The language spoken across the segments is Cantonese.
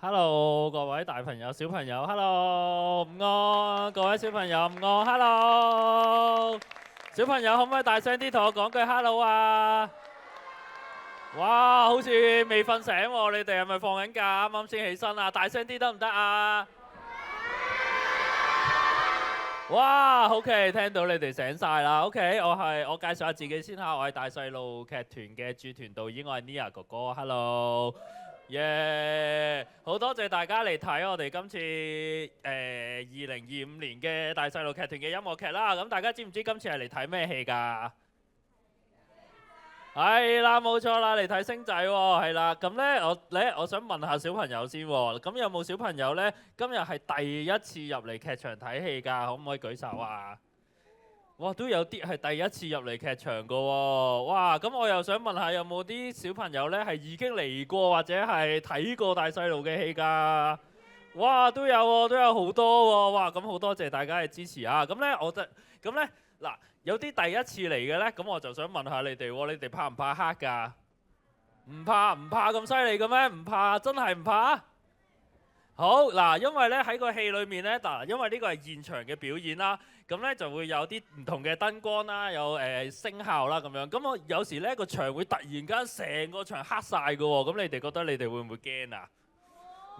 Hello，各位大朋友、小朋友，Hello，午安，各位小朋友，午安，Hello，小朋友可唔可以大聲啲同我講句 Hello 啊？哇，好似未瞓醒喎，你哋係咪放緊假？啱啱先起身啊，大聲啲得唔得啊？哇，OK，聽到你哋醒晒啦。OK，我介紹下自己先嚇，我係大細路劇團嘅駐團導演，我係 Nia 哥哥，Hello。耶！好多謝大家嚟睇我哋今次2025年嘅大細路劇團嘅音樂劇啦。咁大家知唔知今次係嚟睇咩戲㗎？係啦，冇錯啦，嚟睇星仔喎，係啦。咁呢，我想問下小朋友先喎。咁有冇小朋友呢？今日係第一次入嚟劇場睇戲㗎？可唔可以舉手啊？哇，都有啲係第一次入嚟劇場㗎喎！哇，咁我又想問下，有冇啲小朋友呢係已經嚟過或者係睇過大細路嘅戲㗎？哇，都有喎，都有好多喎！哇，咁好多謝大家嘅支持啊！咁呢，嗱，有啲第一次嚟嘅呢，咁我就想問下你哋喎，你哋怕唔怕黑㗎？唔怕咁犀利嘅咩？唔怕，真係唔怕？好嗱，因為咧喺個戲裏面咧，嗱，因為呢個係現場嘅表演啦，咁咧就會有啲唔同嘅燈光啦，有聲效啦咁樣。咁我有時咧個場會突然間成個場黑晒㗎喎，咁你哋覺得你哋會唔會驚啊？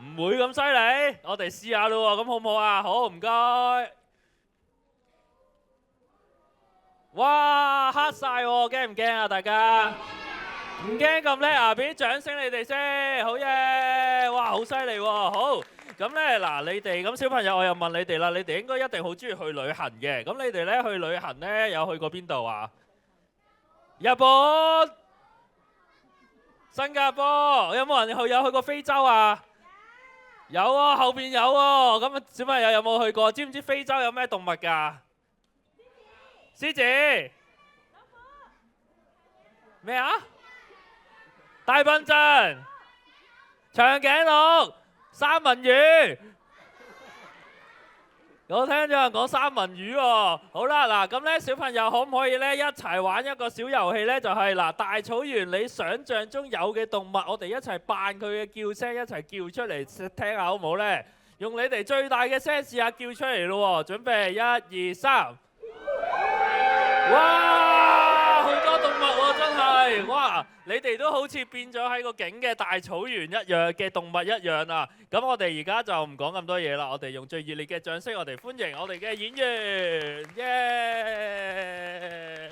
唔會咁犀利，我哋試下咯喎，咁好唔好啊？好，唔該。哇，黑晒喎，驚唔驚啊？大家？唔驚咁叻啊！俾啲掌聲你哋先，好嘢！哇，好犀利喎！好，咁咧嗱，你哋咁小朋友，我又問你哋啦，你哋應該一定好中意去旅行嘅。咁你哋咧去旅行咧，有去過邊度啊？日本、新加坡，有冇人有去過非洲啊？有喎，後邊有喎。咁小朋友有冇去過？知唔知非洲有咩動物㗎？獅子。咩啊？大笨象、長頸鹿、三文魚，我聽咗人講三文魚喎。好啦，嗱咁咧，小朋友可唔可以咧一齊玩一個小遊戲咧？就係嗱，大草原你想像中有嘅動物，我哋一齊扮佢嘅叫聲，一齊叫出嚟聽下好唔好咧？用你哋最大嘅聲試下叫出嚟咯喎！準備1、2、3，哇！好多動物喎，真係哇！你哋都好似變咗喺個景嘅大草原一樣嘅動物一樣啊！咁我哋而家就唔講咁多嘢啦，我哋用最熱烈嘅掌聲，我哋歡迎我哋嘅演員，耶！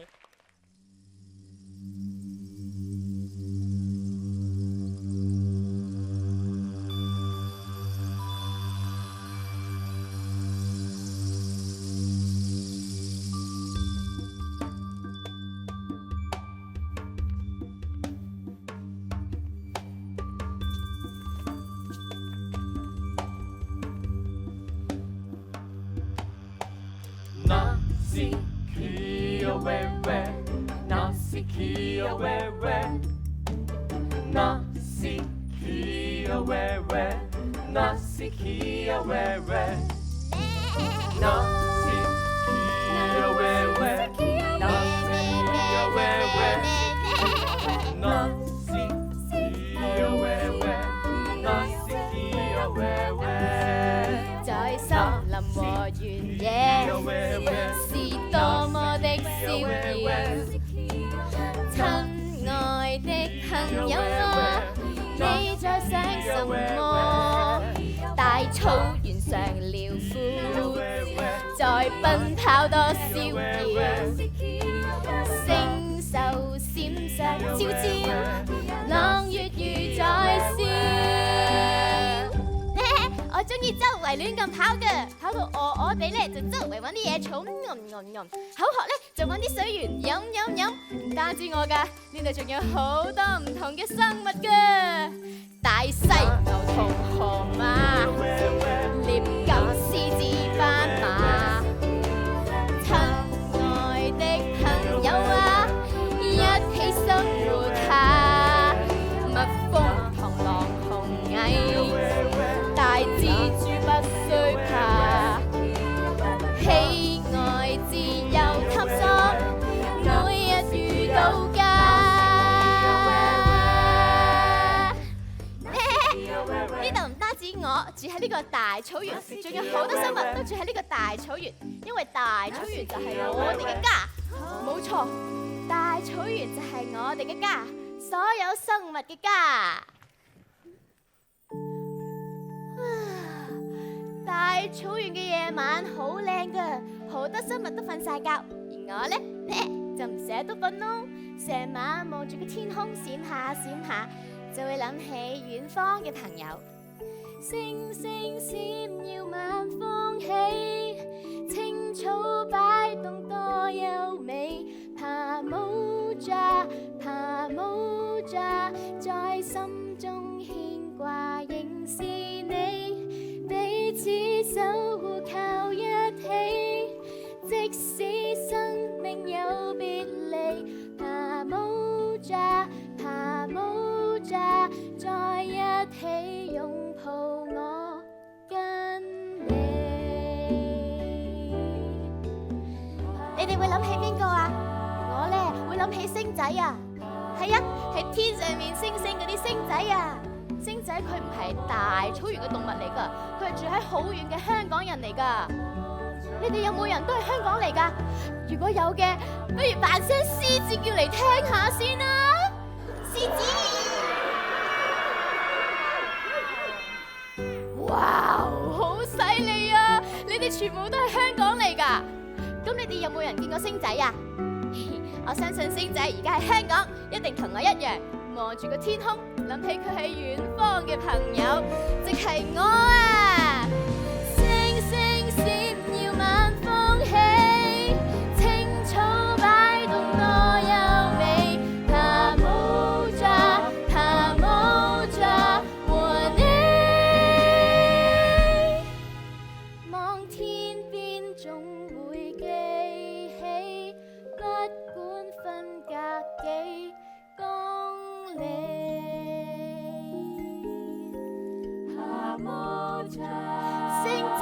在森林和原野是多麼的逍遙，親愛的朋友啊，你在想什麼？大草原上遼闊，在奔跑多逍遙，星宿閃爍照照，朗月如在笑。我中意周圍亂咁跑㗎，跑到餓地咧就周圍揾啲嘢草，口渴咧就揾啲水源飲。唔單止我㗎，呢度仲有好多唔同嘅生物㗎，大犀牛同河馬，獵狗、獅子、斑馬，親愛的朋友啊，一起生活下，蜜蜂、螳螂、紅蟻，大蜘蛛不需怕，喜愛自由探索，每日遇到家。我住喺呢個大草原，仲有好多生物都住喺呢個大草原，因為大草原就係我哋嘅家。冇錯，大草原就係我哋嘅家，所有生物嘅家。大草原嘅夜晚好靚噶，好多生物都瞓晒覺，而我呢就唔捨得瞓咯，成晚望住個天空閃下閃下，就會諗起遠方嘅朋友。星星閃耀晚風起，青草擺動多優美，爬舞着爬舞着，在心中牽掛仍是你，彼此守護靠一起，即使生命有別離，爬舞着爬舞着，在一起擁抱我跟你。你哋會諗起邊個啊？我呢會諗起星仔啊，係啊，係天上面星星嗰啲星仔啊。星仔佢唔係大草原嘅動物嚟噶，佢係住喺好遠嘅香港人嚟噶。你哋有冇人都係香港嚟噶？如果有嘅，不如扮聲獅子叫嚟聽下先啦。獅子，哇，好犀利啊！你哋全部都係香港嚟噶。咁你哋有冇人見過星仔啊？我相信星仔而家喺香港，一定同我一樣，望住個天空，諗起佢喺遠方嘅朋友，即係我啊！星星閃耀晚風起，青草擺動多優美，爬舞着爬舞着，和你望天邊總會記起，不管分隔幾公里。星仔，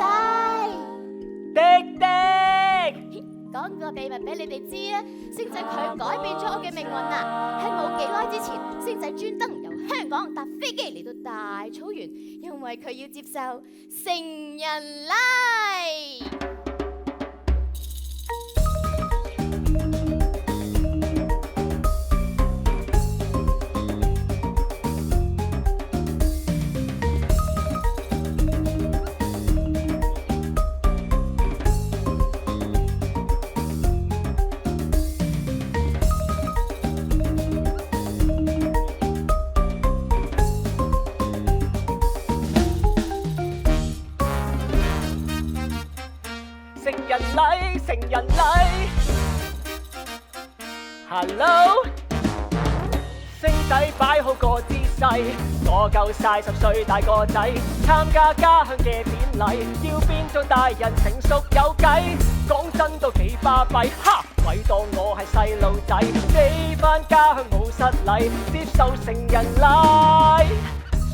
迪迪，講個秘密俾你哋知啊！星仔佢改變咗我嘅命運啊！喺冇幾耐之前，星仔專登由香港搭飛機嚟到大草原，因為佢要接受成人禮。成人禮 ，Hello， 星仔擺好個姿勢，我夠晒10歲大個仔，參加家鄉嘅典禮，要變做大人成熟有計，講真都幾巴閉，哈！咪當我係細路仔，寄返家鄉冇失禮，接受成人禮。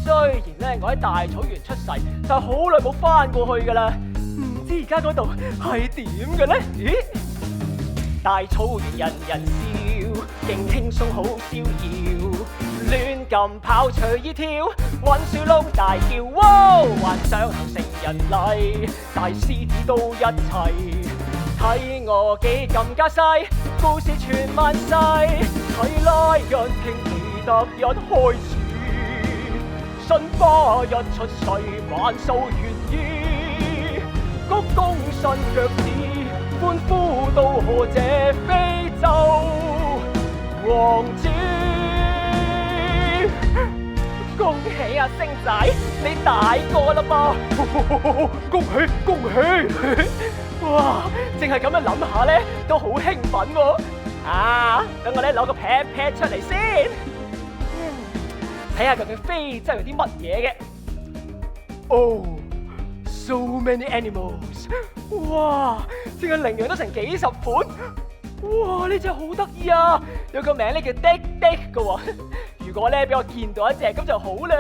雖然咧我喺大草原出世，就好耐冇返過去㗎啦。唔知而家嗰度係點嘅呢？咦，大草原人人笑，勁輕鬆好逍遙，亂咁跑隨意跳，揾樹窿大叫，哇！幻想行成人禮，大獅子都一齊，睇我幾咁架勢，故事傳萬世，睇來人聽記得一開始，新花一出世，萬壽願意。鞠躬伸腳趾，歡呼到何這非洲王子。恭喜啊星仔，你大個啦噃！恭喜恭喜！哇，淨係咁樣諗下咧，都好興奮喎！啊，等我咧攞個 pat 出嚟先，睇下究竟非洲有啲乜嘢嘅。哦。So many animals！ 哇，淨係羚羊都成幾10款，哇！呢隻好得意啊，有個名咧叫迪迪嘅喎。如果咧俾我見到一隻咁就好啦。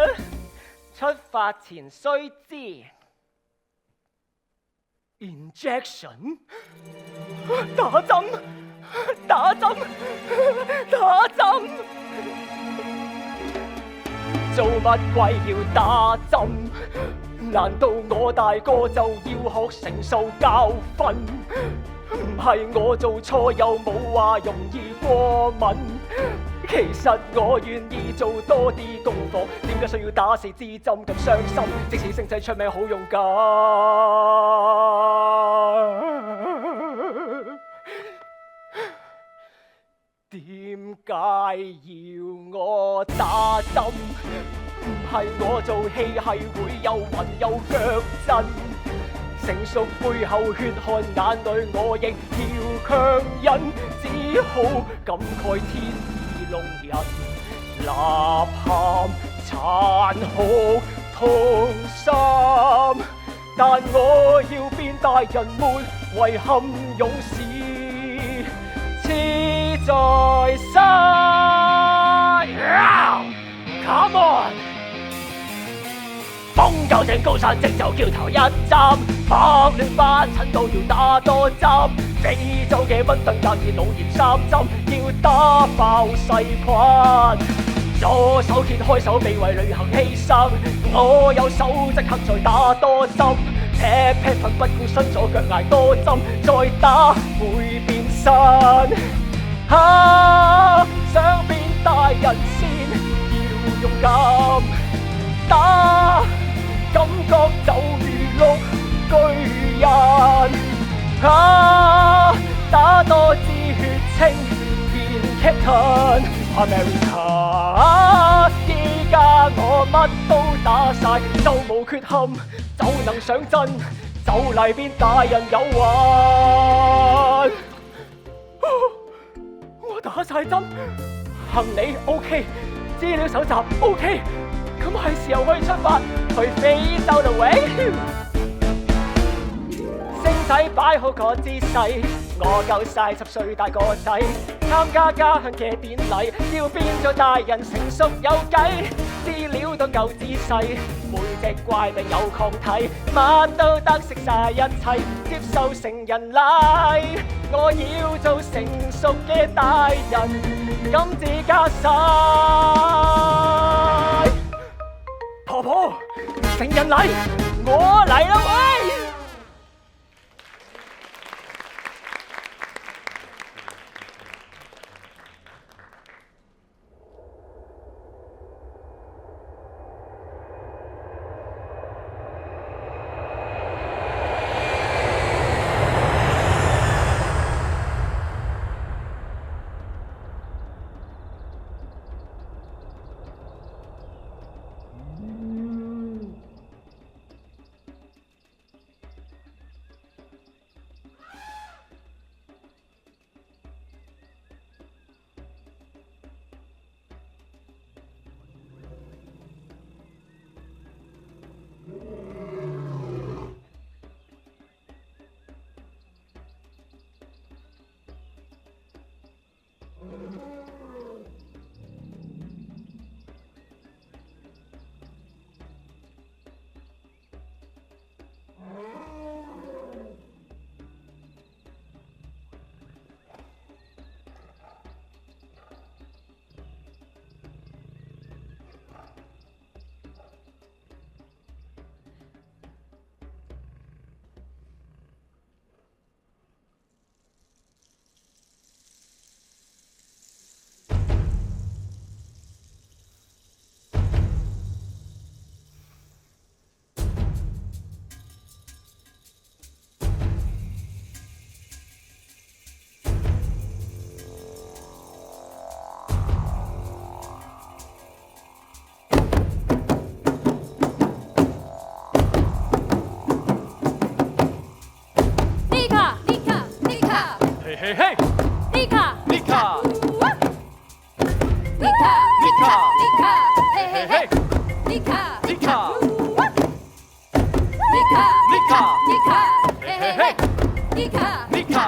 出發前須知 injection， 打針，打針，打針，做乜鬼要打針？難道我大個就要學承受教訓？唔係我做錯又冇話容易過敏。其實我願意做多啲功課，點解需要打4支針咁傷心？即使星仔出名好勇敢，點解要我打針？唔係我做戲係會又暈又腳震，成熟背後血汗眼淚我亦要強忍，只好感慨天意弄人，吶喊殘酷痛心。但我要變大人沒遺憾，勇士刺在心。Come on！風夠正高山症就叫頭一針，百亂花疹都要打多針，非洲嘅蚊燉隔熱腦炎3針，要打爆細菌。左手揭開手臂為旅行犧牲，我有手即刻再打多針，劈劈瞓不顧身左腳捱多針，再打會變身。想變大人先要勇敢打，感覺就如綠巨人。打多支血清變 Captain America。依家我乜都打晒，就冇缺陷，就能上陣，就嚟變大人有運。我打晒針，行李 OK， 資料搜集 OK， 咁係時候可以出發去非洲啦喂！星仔擺好個姿勢，我夠晒10歲大個仔，參加家鄉嘅典禮，要變做大人成熟有計，資料都夠仔細，每隻怪病有抗體，乜都得食晒一切，接受成人禮，我要做成熟嘅大人，今次加晒。婆婆，成人禮，我嚟啦喂！嘿嘿 Nika Nika Nika Nika Nika 嘿嘿嘿 Nika Nika Nika Nika Nika 嘿嘿嘿 Nika Nika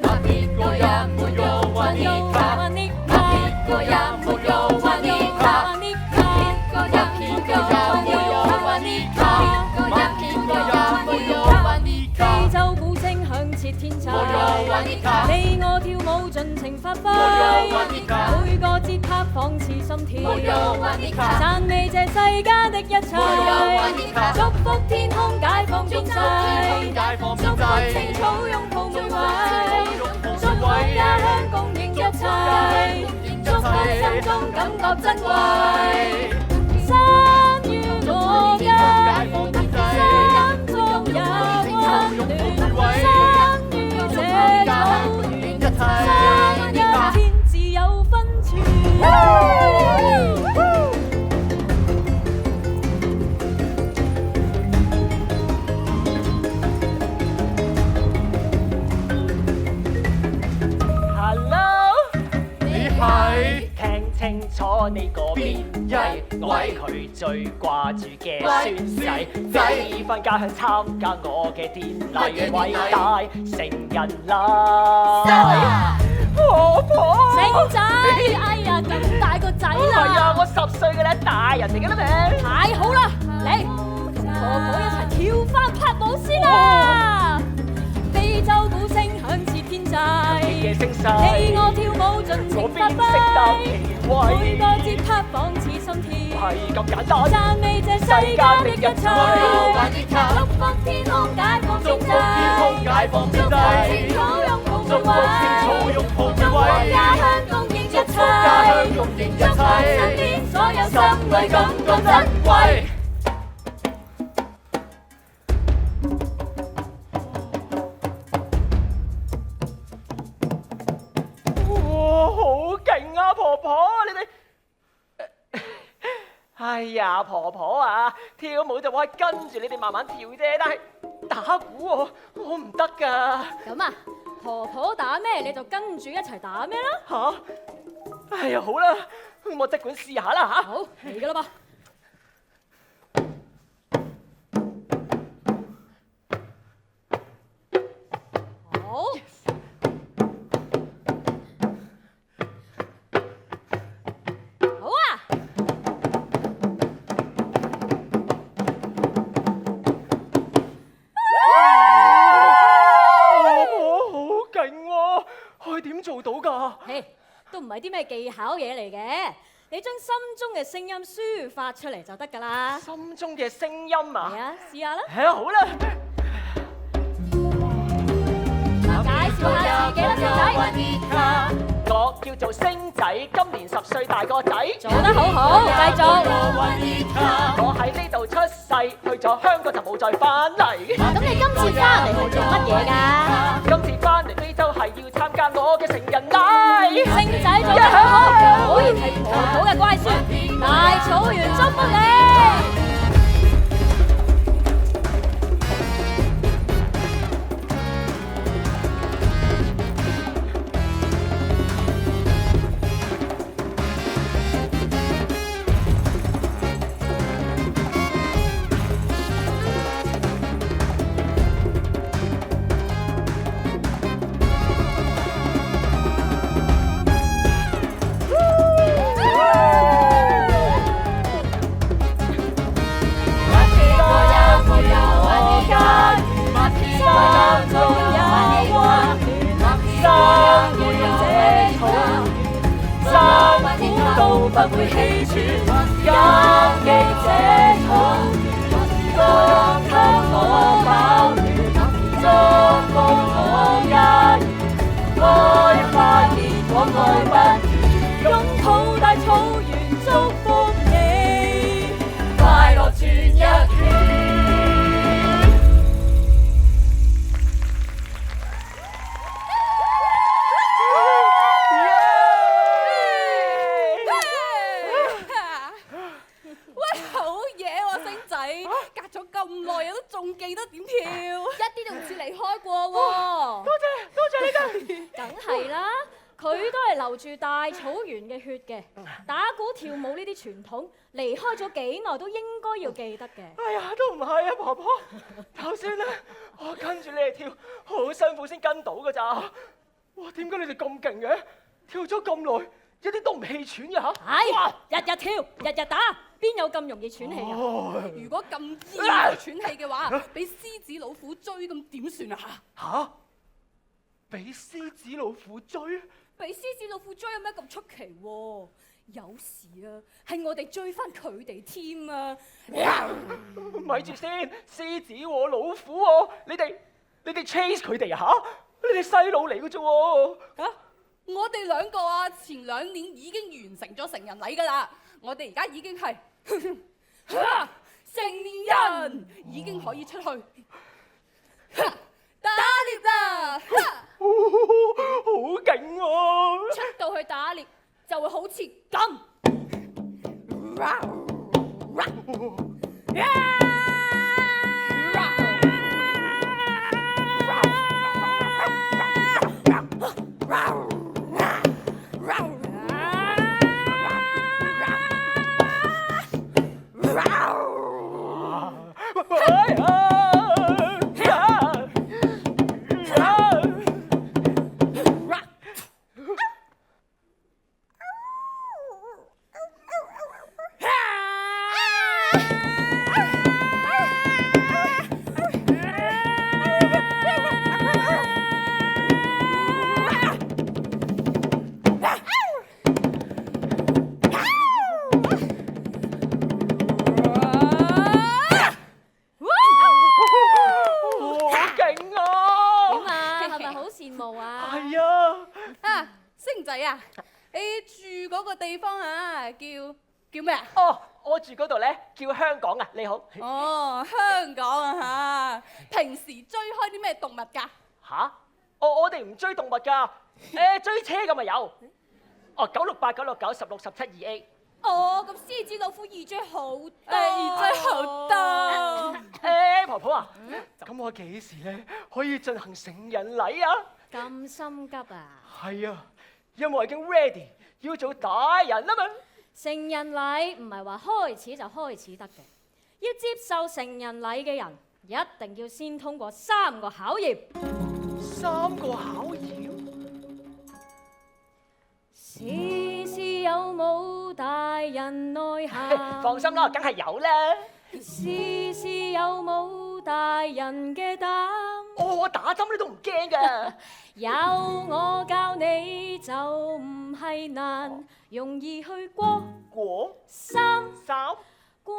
Mapiko ya muyo wa Nika Mapiko ya muyo wa Nika Mapiko ya muyo wa Nika Mapiko ya muyo wa Nika 非洲鼓聲響徹天際你我跳舞盡情發揮，每個節拍仿似心跳，讚美這世間的一切，祝福天空解放邊際，祝福青草擁抱每位，祝福家鄉共迎一切，祝福心中感覺珍貴，生於我家，心中有溫暖，生於這草原，生一天自有分寸。聽清楚你個邊位，我係佢最掛住嘅孫仔，飛返家鄉參加我嘅典禮，偉大成人啦！婆婆，星仔，哎呀，咁大個仔啦！係啊，我10歲嘅咧，大人嚟嘅啦咩？太好啦，嚟，婆婆一齊跳翻拍舞先啦！非洲鼓聲響徹天際，你我跳舞盡情發揮，每個節拍仿似心跳，係咁簡單，讚美這世間的一切，祝福天空解放邊際，祝福青草擁抱每位，祝福家鄉共迎一切，祝福身邊所有心裏感覺珍貴。婆婆，你哋，哎呀，婆婆啊，跳舞就可以跟住你哋慢慢跳啫，但係打鼓我唔得㗎。咁啊，婆婆打咩你就跟住一齊打咩啦。吓？哎呀，好啦，我即管試下啦吓。好，嚟㗎啦噃。做到㗎？都唔係啲咩技巧嘢嚟嘅，你將心中嘅聲音抒發出嚟就得㗎啦。心中嘅聲音啊？係啊，試下啦。係啊，好啦。介紹下自己啦，星仔。我叫做星仔，今年10歲大個仔。做得好好，繼續。我喺呢度出世，去咗香港就冇再翻嚟。咁你今次翻嚟係做乜嘢㗎？今次翻嚟非洲係要參加我嘅成人禮。星仔做得好好，果然係婆婆嘅乖孫。大草原祝福你。不會氣喘，感激這草原，當給我飽暖，祝福我家園，愛花結果愛不斷，擁抱大草原，祝福你，快樂轉一圈。咁耐都仲記得點跳，一啲都唔似離開過喎。多謝你哋。梗係啦，佢都係流住大草原嘅血嘅。打鼓跳舞呢啲傳統，離開咗幾耐都應該要記得嘅。哎呀，都唔係啊，婆婆。頭先咧，我跟住你哋跳，好辛苦先跟到㗎咋。哇，點解你哋咁勁嘅？跳咗咁耐，一啲都唔氣喘嘅嚇。係，日日跳，日日打。邊有咁容易喘氣啊？如果咁易喘氣嘅話，俾獅子老虎追咁點算啊？嚇！俾獅子老虎追？俾獅子老虎追有咩咁出奇喎？有時啊，係我哋追翻佢哋添啊！咪住先，獅子喎，老虎喎，你哋 chase 佢哋啊嚇？你哋細路嚟嘅啫喎！我哋兩個啊，前2年已經完成咗成人禮㗎啦，我哋而家已經係成年人，已經可以出去打獵啦！好勁喎！出到去打獵就會好似咁。星仔啊，你住嗰個地方啊，叫咩啊？哦，我住嗰度咧叫香港啊，你好。哦，香港啊嚇，平時追開啲咩動物㗎？嚇？我哋唔追動物㗎，追車咁咪有。哦，968、969、16、17、2A。哦，咁獅子老虎易追好多，易追好多。婆婆啊，咁我幾時咧可以進行成人禮啊？咁心急啊！係啊，因為我已經 ready 要做大人啦嘛。成人禮唔係話開始就開始得嘅，要接受成人禮嘅人一定要先通過3個考驗。3個考驗？試試有冇大人內涵？放心啦，梗係有啦。試試有冇大人嘅膽？我打針你都唔驚㗎。有我教你就唔係難，容易去過3關。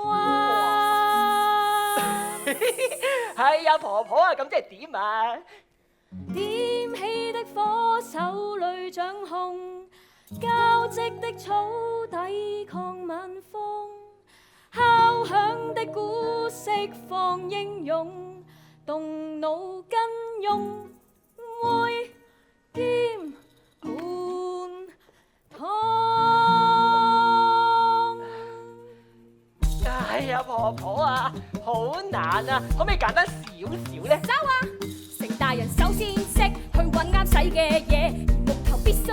係啊，婆婆啊，咁即係點啊？點起的火手裏掌控，交織的草抵抗晚風，敲響的鼓釋放英勇，動腦筋用愛兼換湯。哎呀，婆婆啊，好難啊，可唔可以簡單少少咧？走啊！成大人首先識去揾啱使嘅嘢，木頭必須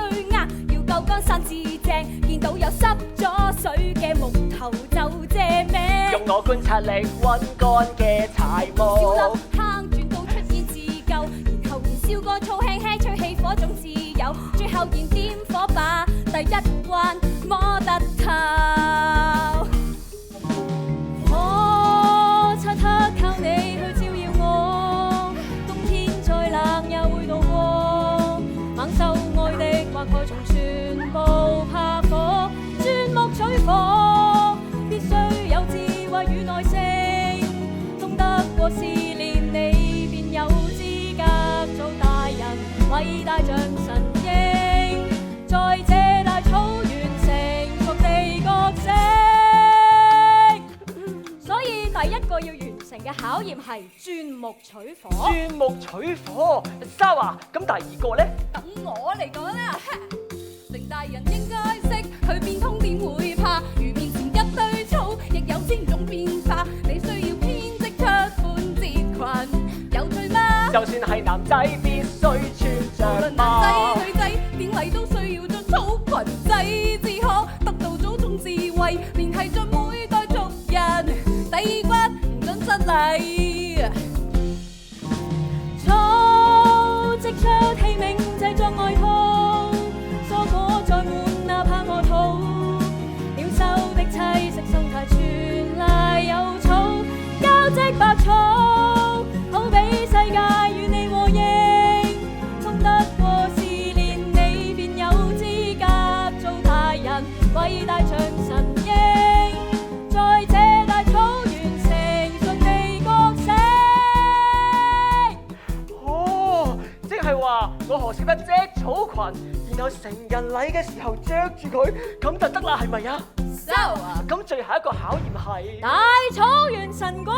要夠乾散至正，見到有濕咗水嘅木頭就借咩？用我觀察力溫乾嘅柴木，小粒坑轉到出現自救，然後燃燒乾燥輕輕吹起火種自由，最後燃點火把，第1關摸得透。我漆黑靠你去照耀我，冬天再冷也會渡過，猛獸愛的或害蟲全部怕火，鑽木取火必須有智慧與耐性，懂得過試煉你便有資格做大人，偉大像神鷹，在這大草原成熟地覺醒。所以第1個要完成嘅考驗係鑽木取火。鑽木取火，沙華，咁第2個咧？等我嚟講啦，成大人應該識去變通，點會怕？如面前一堆草，亦有千種變化。你需要編織出款節裙，有趣嗎？就算係男仔，必須穿無論着男仔女仔，典禮都需要着草裙仔，至可得到祖宗智慧，聯繫着每代族人。第2關唔准失禮。草織出器皿，製作外套，蔬果再換哪怕餓肚，鳥獸的棲息生態全賴有草，交織百草，好比世界與你和應，衝得然後成人禮嘅時候着住佢，咁就得啦，係咪啊？ So 啊，咁最後一個考驗係大草原神鼓，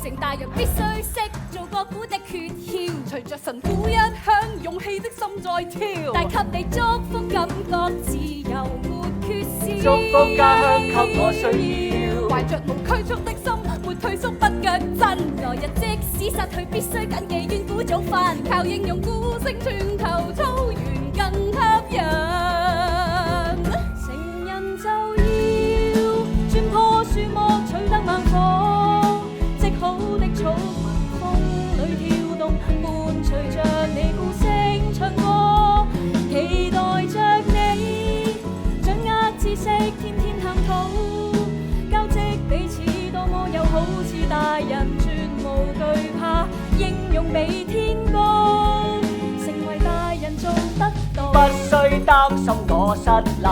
成大人必須識做個鼓的訣竅，隨着神鼓一響，勇氣的心在跳，帶給你祝福感覺自由沒缺少，祝福家鄉給我需要，懷着無拘束的心，沒退縮不腳震，來日即使失去，必須緊記遠古早訓，靠應用鼓聲穿透草原更吸引。成人就要穿破樹木，取得猛火，織好的草裙風裏跳動，伴隨着你鼓聲唱歌，期待着你掌握知識，天天探討，交織彼此多麼友好，似大人絕無懼怕，應用比天高，成為大人做得到。不需擔心我失禮，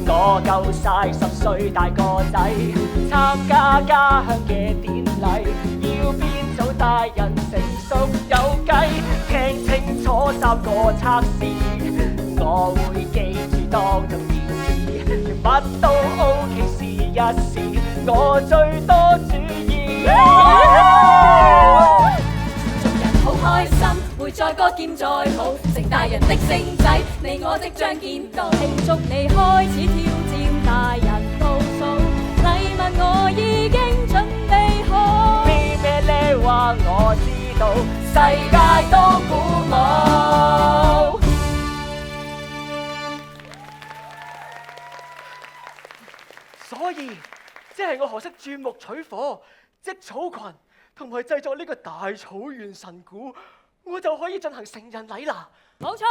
我夠晒10歲大個仔，參加家鄉嘅典禮，要變做大人成熟有計，聽清楚3個測試，我會記住當做件事，乜都 OK 試一試，我最多主意。做人好開心，會載歌兼載舞，成大人的星仔，你我即將見到。慶祝你開始挑戰大人倒數，禮物我已經準備好。咩咩咧話我知道，世界多鼓舞。所以，即係我學識鑽木取火、織草裙，同埋製作呢個大草原神鼓，我就可以進行成人禮啦。冇錯，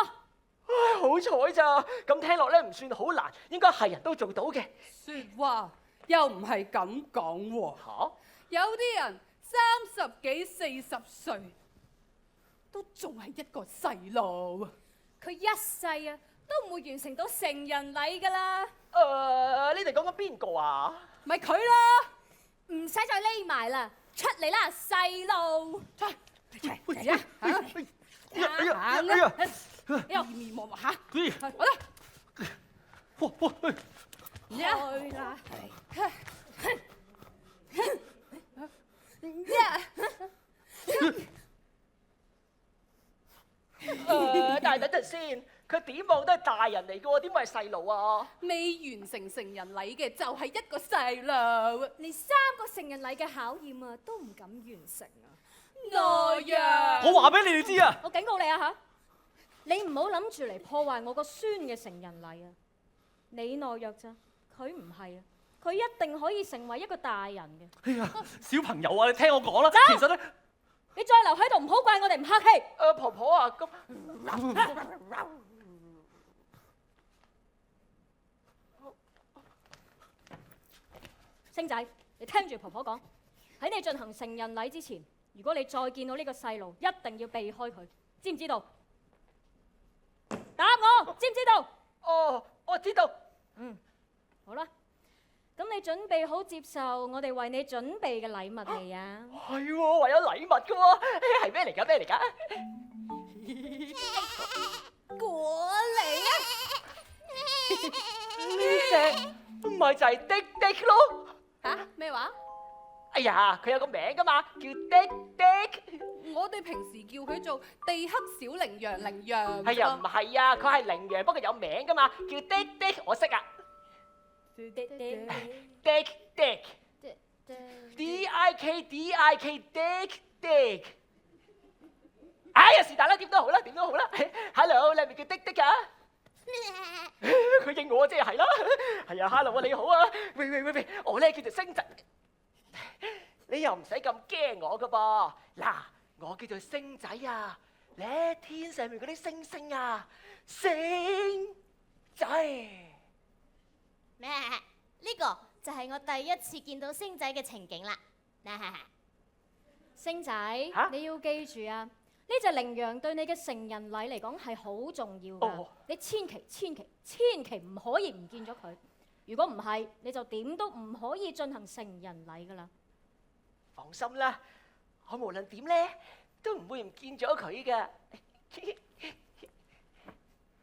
唉，好彩咋，咁聽落咧唔算好難，應該係人都做到嘅。説話又唔係咁講喎。嚇？有啲人30幾40歲都仲係一個細路啊！佢一世啊都唔會完成到成人禮㗎啦，你哋講緊邊個啊？咪佢啦！唔使再匿埋啦，出嚟啦細路！嚟啊！哎呀哎呀哎呀！又面望望嚇，咦好啦，哇哇！去啦！但係等陣先，佢點望都係大人嚟嘅喎，點會係細路啊？未完成成人禮嘅就係一個細路，連3個成人禮嘅考驗啊都唔敢完成啊！懦弱。我話俾你哋知啊！我警告你啊嚇，你唔好諗住嚟破壞我個孫嘅成人禮啊！你懦弱咋，佢唔係啊，佢一定可以成為一個大人嘅。哎呀，小朋友啊，你聽我講啦，其實咧，你再留喺度唔好怪我哋唔客氣。婆婆啊，咁星仔，你聽住婆婆講，喺你進行成人禮之前，如果你再見到呢個細路，一定要避開佢，知唔知道？答我，知唔知道？哦，我知道。好啦，咁你準備好接受我哋為你準備嘅禮物未啊？係喎，為有禮物嘅喎，係咩嚟㗎？咩嚟㗎？果嚟啊！呢隻唔係就係滴滴咯。嚇咩話？哎呀，佢有個名㗎嘛，叫滴滴。我哋平時叫佢做地黑小羚羊，羚羊。係啊，唔係啊，佢係羚羊，不過有名㗎嘛，叫滴滴，我識啊。滴滴滴滴 ，D-I-K D-I-K 滴滴。哎呀，是但啦，點都好啦，點都好啦。Hello，你係咪叫滴滴㗎？佢應我即係啦。係啊 ，Hello 啊，你好啊。喂，我咧叫做星仔。你又唔使咁驚我㗎噃。嗱，我叫做星仔啊。咧天上面嗰啲星星啊，星仔。咩？呢個就係我第一次見到星仔嘅情景啦。星仔，你要記住啊，呢隻羚羊對你嘅成人禮嚟講係好重要㗎。你千祈唔可以唔見咗佢。如果唔係，你就點都唔可以進行成人禮㗎啦。放心啦，我無論點咧都唔會唔見咗佢㗎。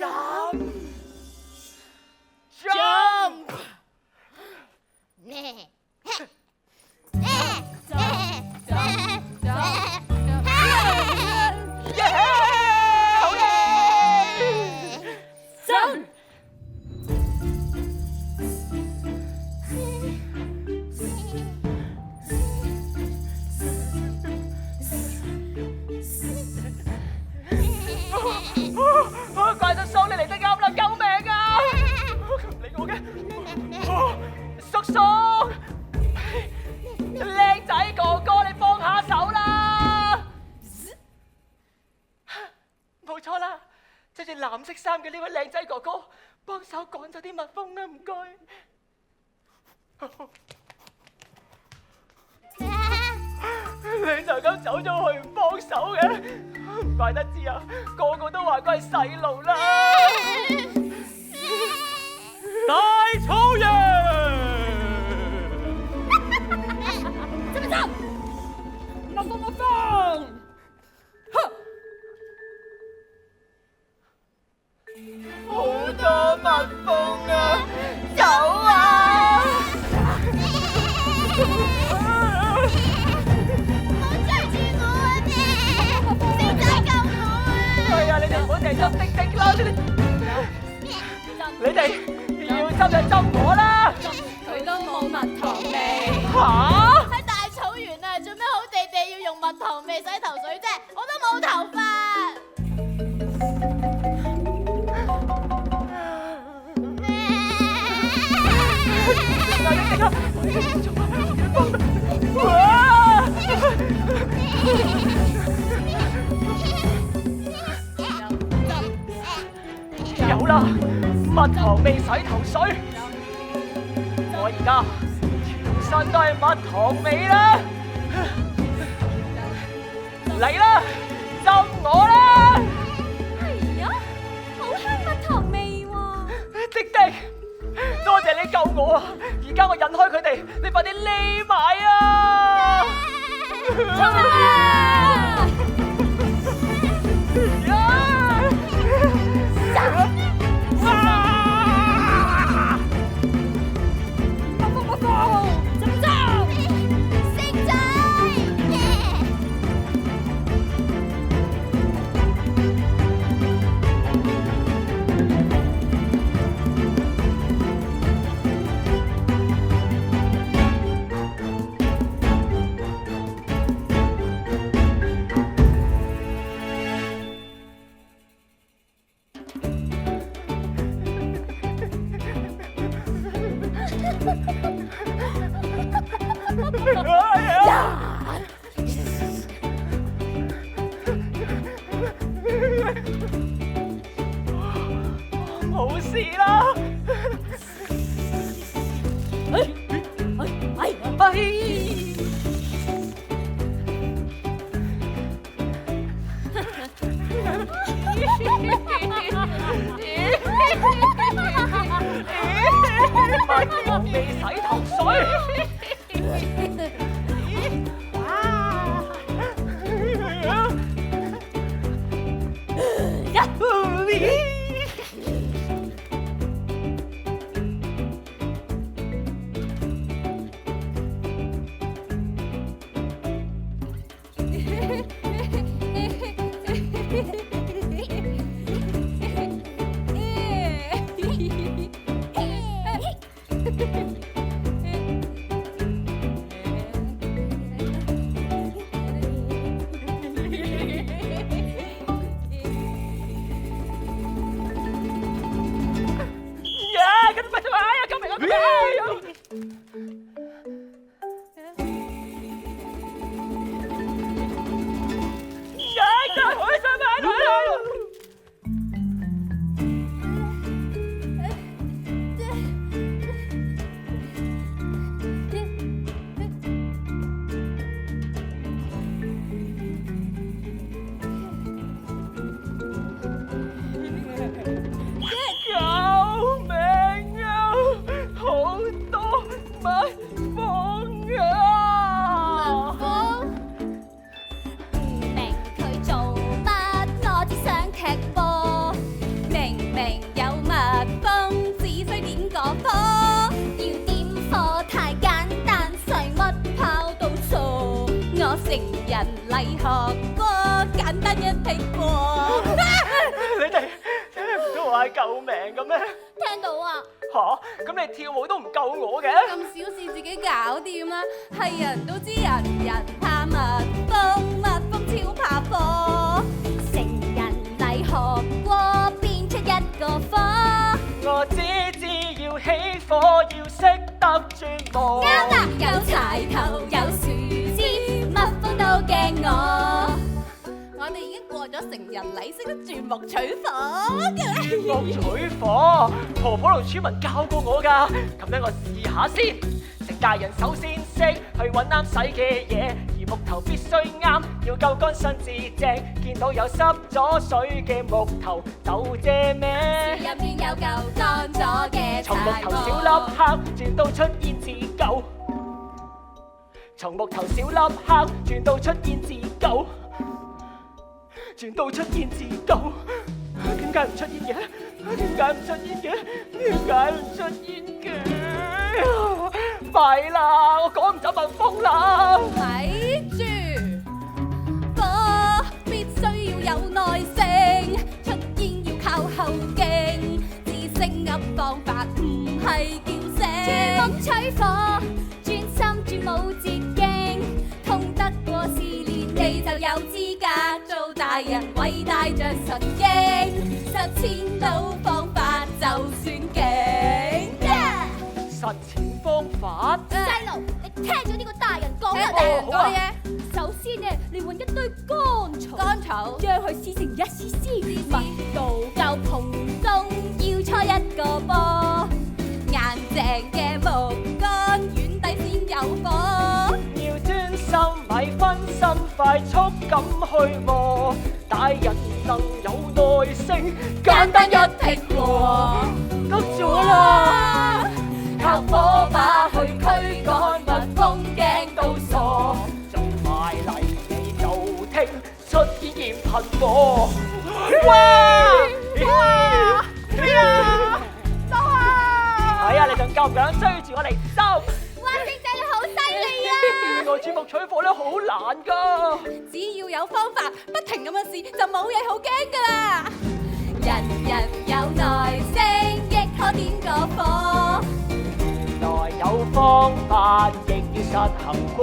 Jump！ 怪叔叔，你嚟得啱啦！救命啊！唔理我嘅，叔叔，靚仔哥哥，你幫下手啦！冇錯啦，着住藍色衫嘅呢位靚仔哥哥，幫手趕走啲蜜蜂啊！唔該。你就咁走咗去唔幫手嘅，唔怪得知啊！個個都話佢係細路啦。大草原，走咪走？蜜蜂！好多蜜蜂啊！走啊！你哋唔好成日執滴滴啦！你哋要執就執我啦！佢都冇蜜糖味。嚇！喺大草原啊，做咩好地地要用蜜糖味洗頭水啫？我都冇頭髮。有啦，蜜糖味洗頭水，我而家全身都係蜜糖味啦！嚟啦，浸我啦！係啊，好香蜜糖味喎！滴滴，多謝你救我啊！而家我引開佢哋，你快啲匿埋啊！衝啊！冇事啦！蜜糖味洗頭水。邊個科？要點課太簡單，使乜跑到傻？我成人禮學過，簡單一剔過。你哋聽唔到我嗌救命嘅咩？聽到啊！吓，咁你跳舞都唔夠我嘅？咁小事自己搞掂啦，係人都知人人怕蜜蜂，蜜蜂超怕火。成人禮學過，變出一個科。我只知要起火，要識得轉磨。啱啦，有柴頭有樹枝，蜜蜂都驚我。我哋已經過咗成人禮，識得鑽木取火嘅。鑽木取火，婆婆同村民教過我㗎。咁等我試下先。成大人首先識去揾啱使嘅嘢，而木頭必須啱，要夠乾身至正。見到有濕咗水嘅木頭就借咩？入面有嚿乾咗嘅從木柴頭小粒黑轉到出現自救，從木頭小粒黑轉到出現自救，轉到出現自救。點解唔出現嘅？點解唔出現嘅？點解唔出現嘅？弊啦，我趕唔走蜜蜂啦！咪住，火必須要有耐性，出煙要靠後勁，知聲噏方法唔係叫聲。鑽木取火，專心鑽冇捷徑，通得過試煉，你就有資格做大人，偉大着神經，實踐到方法就算勁。實踐方法，細路，你聽咗呢個大人講啦。聽大人講嘅嘢。首先咧，你揾一堆乾草，乾草將佢撕成一絲絲，密度夠蓬鬆，要搓一個波。硬淨嘅木杆，軟底先有火。要專心咪分心，快速咁去磨。大人能有耐性，簡單一剔過，得咗啦！靠火把去驅趕蜜蜂，驚到傻。做埋嚟你就聽，出煙焰噴火。哇！收啊！係啊，你仲夠唔夠膽追住我嚟收？哇，星仔你好犀利啊！原來鑽木取火咧好難㗎。只要有方法，不停咁樣試，就冇嘢好驚噶啦。人人有耐性，亦可點個火。原來有方法，亦要實行過。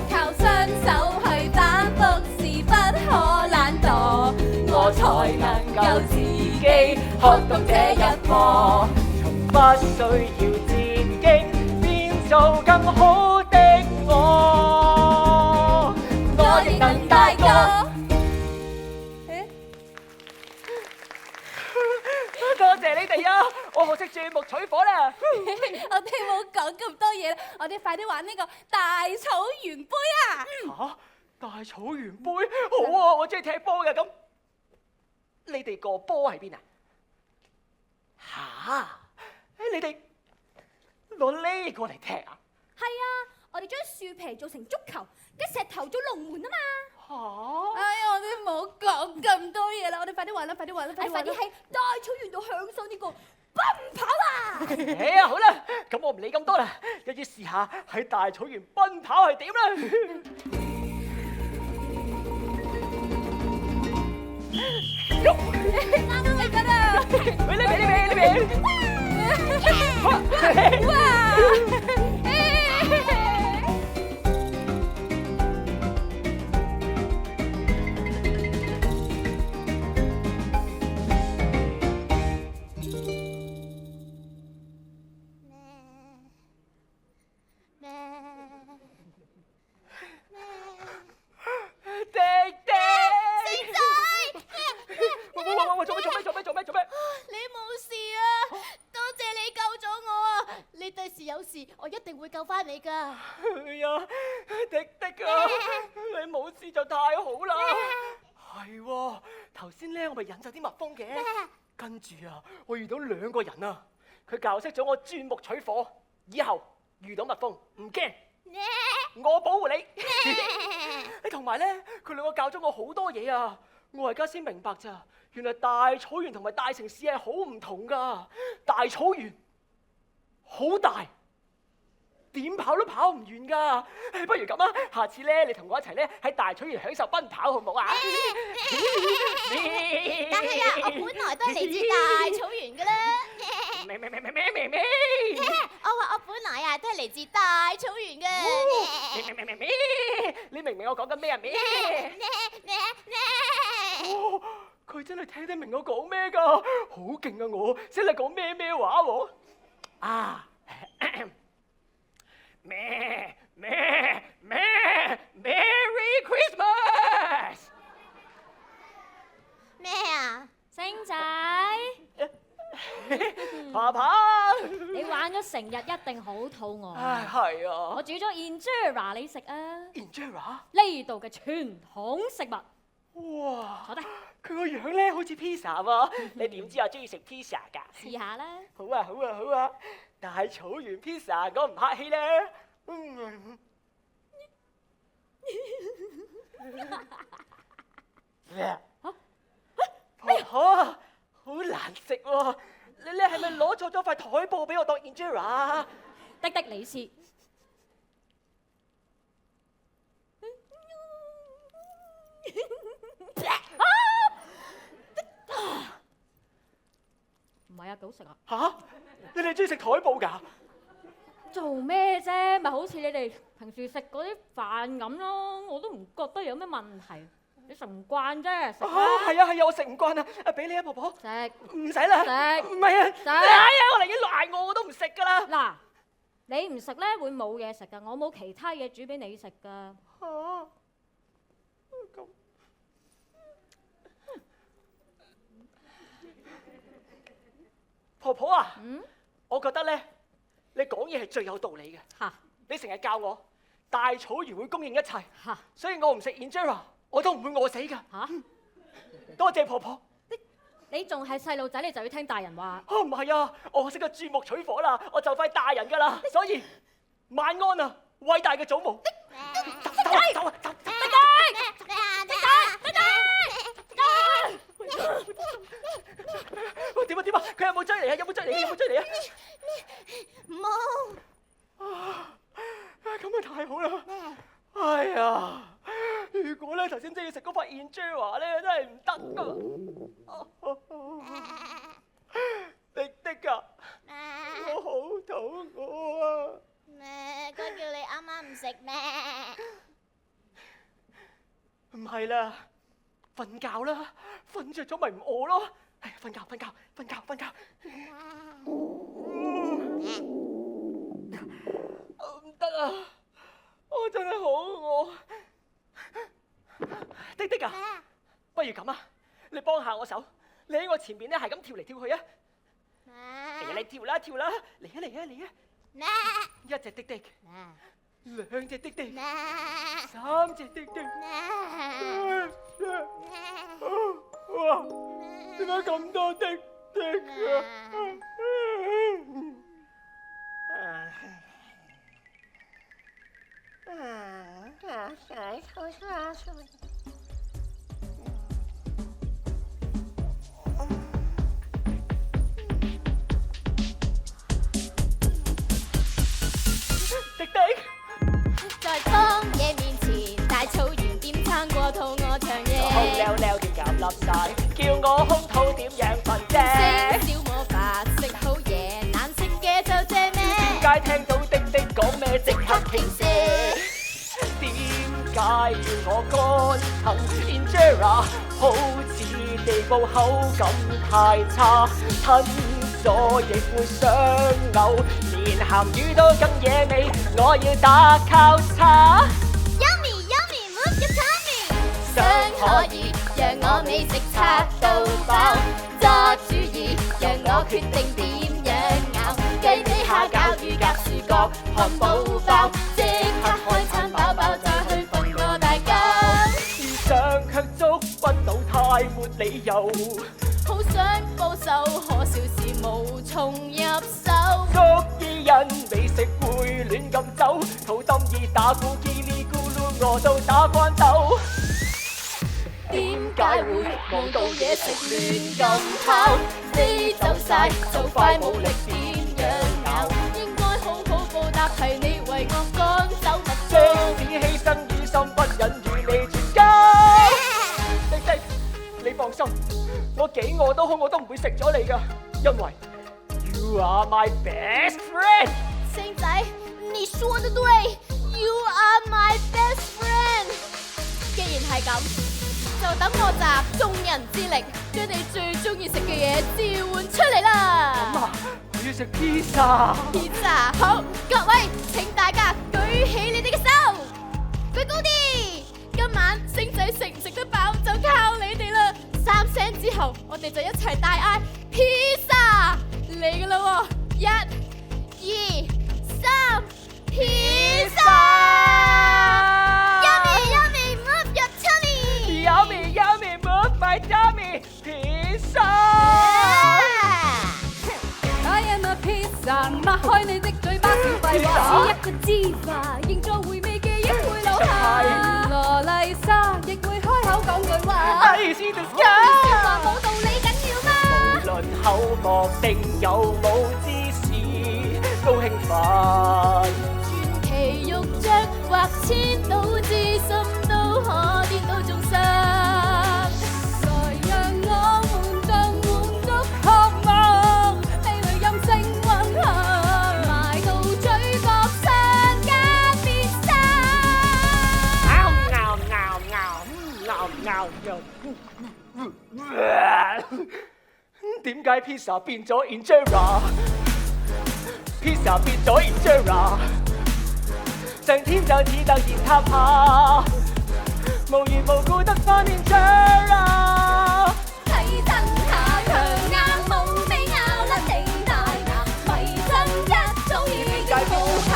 靠雙手去反覆是不可懶惰，我才能夠自己學到這一課。從不需要捷徑，變做更好的我。我亦能大個。多謝你哋啊！我學識鑽木取火啦。我哋冇講咁多嘢啦，我哋快啲玩呢個大草原杯啊！嚇！大草原杯好啊！我中意踢波嘅咁。你哋個波喺邊啊？嚇！你哋攞呢個嚟踢啊？係啊，我哋將樹皮做成足球，跟石頭做龍門啊嘛。嚇！哎呀，我哋冇講咁多嘢啦，我哋快啲玩啦，快啲玩啦，快啲喺大草原度享受呢個奔跑啊！哎呀，好啦，咁我唔理咁多啦，一於試下喺大草原奔跑係點啦。啱啱嚟緊啊！呢邊。哇！做咩？你冇事啊！多謝你救咗我啊！你第時有事，我一定會救翻你㗎。哎呀，迪迪啊，你冇事就太好啦。係喎，頭先咧我咪引走啲蜜蜂嘅，跟住啊，我遇到兩個人啊，佢教識咗我鑽木取火，以後遇到蜜蜂唔驚，我保護你。同埋咧，佢兩個教咗我好多嘢啊！我而家先明白咋，原來大草原同埋大城市係好唔同噶。大草原好大，點跑都跑唔完㗎。不如咁啊，下次咧你同我一齊咧喺大草原享受奔跑好唔好啊？但係啊，我本來都係嚟自大草原㗎啦。咩？我話我本來啊都係嚟自大草原嘅。咩？你明唔明我講緊咩啊？咩？佢真係聽得明我講咩㗎，好勁啊！我識你講咩話喎？啊！咩 Merry Christmas！ 咩啊？星仔，爸爸，你玩咗成日一定好肚餓。唉，係啊。我煮咗 injera 你食啊！ Injera？呢度嘅傳統食物。哇！坐低，佢個樣咧好似 pizza 喎。你點知我中意食 pizza 㗎？試下啦。好啊！大草原 pizza 我唔客氣咧。婆婆，好難食喎！你係咪攞錯咗塊台布俾我當 Injera？滴滴你試。唔係啊，幾好食啊！嚇！你哋中意食台布㗎？做咩啫？咪好似你哋平時食嗰啲飯咁咯，我都唔覺得有咩問題。你食唔慣啫，食啦。係啊，我食唔慣啊！俾你啊，婆婆。食。唔使啦。食。唔係啊。食。我寧願賴我都唔食㗎啦。嗱，你唔食咧會冇嘢食㗎，我冇其他嘢煮俾你食㗎。咁。婆婆啊，我覺得咧，你講嘢係最有道理嘅。嚇！你成日教我大草原會供應一切，嚇！所以我唔食 Injera，我都唔會餓死㗎。嚇！多謝婆婆。你仲係細路仔，你就要聽大人話。唔係啊，我識得鑽木取火啦，我就快大人㗎啦，所以晚安啊，偉大嘅祖母。走啊！點啊！佢有冇追嚟啊？有冇追嚟啊？冇。咁啊太好啦！哎呀，如果咧頭先真係要食嗰塊 Injera咧，真係唔得㗎。滴啊！我好肚餓啊！哥叫你啱啱唔食咩？唔係啦，瞓覺啦，瞓着咗咪唔餓咯。瞓覺。唔得啊！我真係好餓。滴啊！不如咁啊，你幫下我手，你喺我前面咧係咁跳嚟跳去啊！你跳啦，嚟啊！一隻滴，兩隻滴，三隻滴。哇！點解咁多滴啊？滴，在荒野面前，大草原點撐過肚餓長夜？空溜溜地夾笠晒，叫我空肚點養分啫？小魔法食好嘢，難食嘅就借咩？點解聽到滴講咩即刻傾瀉？點解要我乾啃 Injera？好似地布口感太差，吞咗亦會傷嘔，連鹹魚都更惹味，我要打交叉。Yummy，冇咁慘。想可以讓我美食拆到飽，揸主意讓我決定點樣咬。雞髀蝦餃魚夾薯角漢堡包，即刻開餐飽飽再去瞓個大覺。想卻捉不到太沒理由，好想報仇，可小事無從入手。捉伊人美食會亂咁走，肚tâm意打鼓嘰哩咕嚕餓到打關鬥。點解會望到嘢食亂咁跑？飛走晒就快冇力點樣咬？應心，我幾餓都好，我都唔會食咗你㗎，因為 You are my best friend。星仔，你說得對 ，You are my best friend。既然係咁，就等我集眾人之力，將你最中意食嘅嘢召喚出嚟啦！咁啊，我要食披薩。披薩好，各位請大家舉起你哋嘅手，舉高啲。今晚星仔食唔食得飽就靠你哋啦！3聲之後，我哋就一齊大嗌披薩嚟㗎啦喎！1、2、3，披薩 ！Yummy yummy move your tummy！Yummy yummy move my tummy！披薩。I am a pizza， 擘開你的嘴巴，小廢話，似一個芝麻，營造回味記憶會留下。羅麗莎亦會開口講句話。I see the 說話冇道理緊要嗎？無論口角定有冇芝士，都興奮。傳奇肉醬或千島之心都可顛倒眾生。來讓我們像滿足渴望，味蕾任性運行，埋到嘴角上加必殺。點解披薩變咗 Injera？ 披薩變咗 Injera， 上天就似突然塌下，無緣無故得返 Injera。睇真下強硬無味咬甩你大牙，迷真一早已經高下，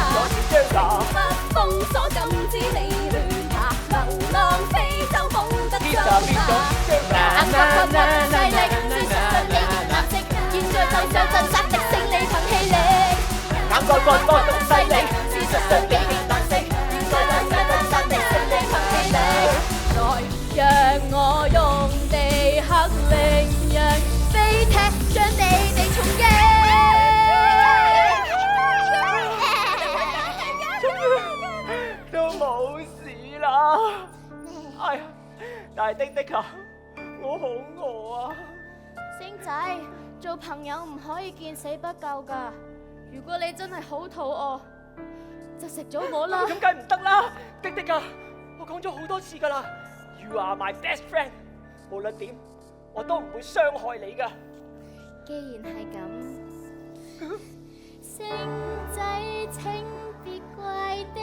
不封鎖禁止你亂下，流浪非洲冇得進化。眼角骨骨勢力，思想對你熱藍色，現在就上陣殺的勝利憑氣力。眼角骨骨勢力，思想對你熱藍色，現在就上陣殺的勝利憑氣力。來讓我用地克力讓飛踢將你哋重擊。都冇事啦。哎呀，但係的啊，我好餓啊！星仔，做朋友唔可以見死不救噶。如果你真係好肚餓，就食咗我啦。咁梗唔得啦，的啊，我講咗好多次噶啦 ，You are my best friend。無論點，我都唔會傷害你噶。既然係咁，星仔請別怪的，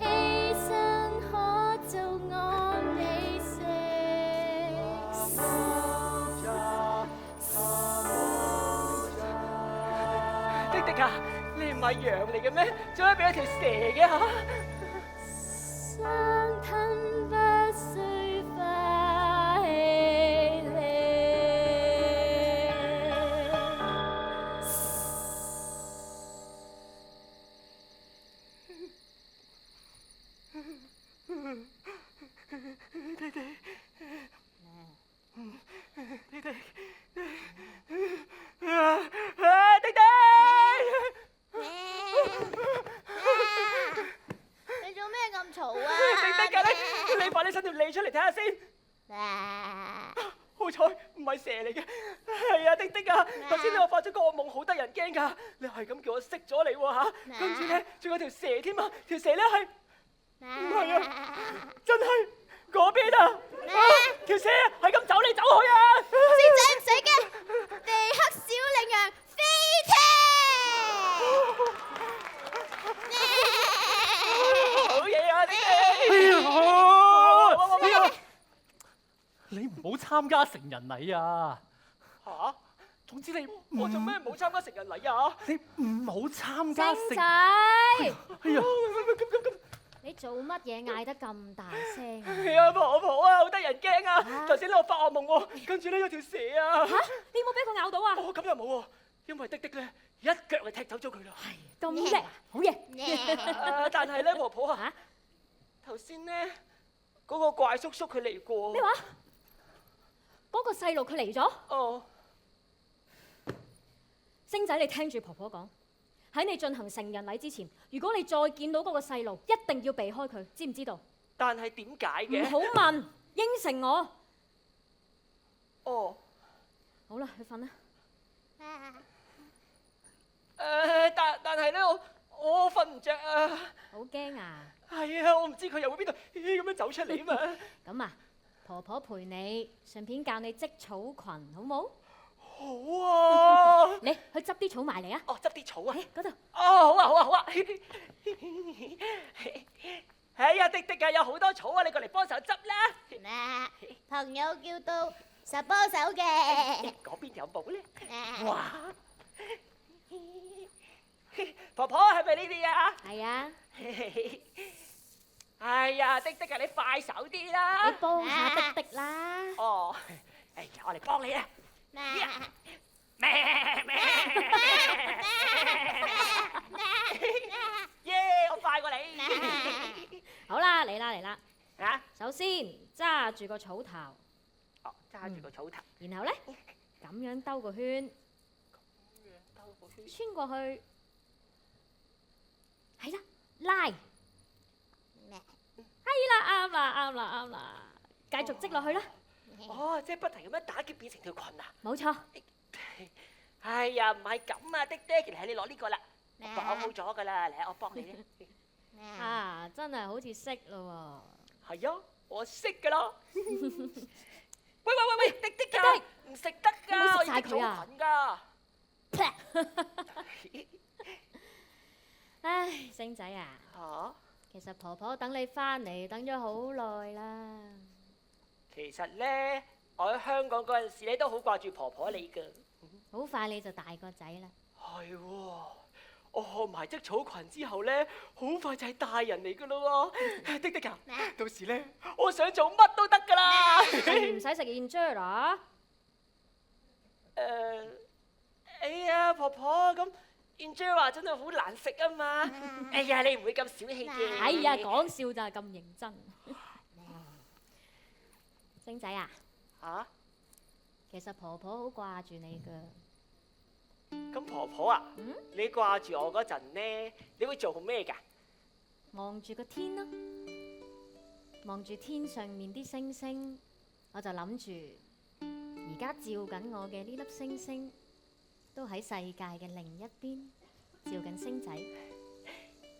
犧牲可做我美食。的啊，你唔係羊嚟嘅咩？做咩俾一條蛇嘅嚇？相吞不需發氣力。你做咩咁嘈啊？你快啲伸條脷出嚟睇下先。好彩唔係蛇嚟嘅，係啊，的啊！頭先你話發咗個惡夢，好得人驚㗎。你係咁叫我識咗你喎嚇，跟住咧仲有條蛇添啊！條蛇咧係唔係啊？真係嗰邊啊！條蛇係咁走嚟走去啊！星仔唔使驚，地克小羚羊飛踢。好嘢啊！你唔好參加成人禮啊！嚇！總之我做咩冇參加成人禮啊？你唔好參加星仔，哎呀！你做乜嘢嗌得咁大聲啊？係啊，婆婆啊，好得人驚啊！頭先我發惡夢喎，跟住咧有條蛇啊！嚇！你有冇俾佢咬到啊？哦，咁又冇喎，因為的咧一腳就踢走咗佢啦。咁叻，好嘢！但係咧，婆婆啊，頭先咧嗰個怪叔叔佢嚟過。咩話？嗰個細路佢嚟咗？哦，星仔，你聽住婆婆講，喺你進行成人禮之前，如果你再見到嗰個細路，一定要避開佢，知唔知道？但係點解唔嘅？好問，應承我，哦，好啦，去瞓啦。但係咧，我瞓唔着啊。好驚啊！係啊，我唔知佢又會邊度咁樣走出嚟啊嘛。咁啊，婆婆陪你，順便教你織草裙，好冇？好啊。你去執啲草埋嚟啊！哦，執啲草啊。嗰度。哦，好啊，好啊，好啊。哎呀，迪迪啊，有好多草啊，你過嚟幫手執啦。朋友叫到實幫手嘅。嗰邊有冇咧？哇！婆婆係咪你哋啊？係啊，哎呀，迪迪啊，你快手啲你啦！幫下迪迪啦。哦，哎呀，我嚟幫你啦！耶！我快過你。好啦，嚟啦嚟啦。啊？首先揸住個草頭，哦，揸住個草頭，然後咧咁樣兜個圈，兜個圈。穿過去，係啦，拉，係啦，啱啦啱啦啱啦，繼續織落去啦，哦，即係不停咁樣打結變成條裙啊！冇錯。哎呀，唔係咁啊，迪迪，其實係你攞呢個啦，我綁好咗㗎啦，嚟我幫你咧。啊，真係好似識咯係啊，我識㗎啦。喂，迪迪㗎，唔食得你唔好㗎，食晒佢啊我要織草裙㗎。喎。唉，星仔啊，嚇，其實婆婆等你翻嚟等咗好耐啦。其實咧，我喺香港嗰陣時咧都好掛住婆婆你㗎。好快你就大個仔啦。係喎，我學埋織草裙之後咧，好快就係大人嚟㗎咯喎。迪迪啊，到時咧，我想做乜都得㗎啦。例如唔使食 injera。哎呀，婆婆咁 Injera 真係好難食啊嘛！哎呀，你唔會咁小氣嘅。哎呀，講笑咋咁認真。星仔啊，嚇？其實婆婆好掛住你㗎。咁婆婆啊，你掛住我嗰陣咧，你會做咩㗎？望住個天咯，望住天上面啲星星，我就諗住而家照緊我嘅呢粒星星，都喺世界嘅另一邊照緊星仔。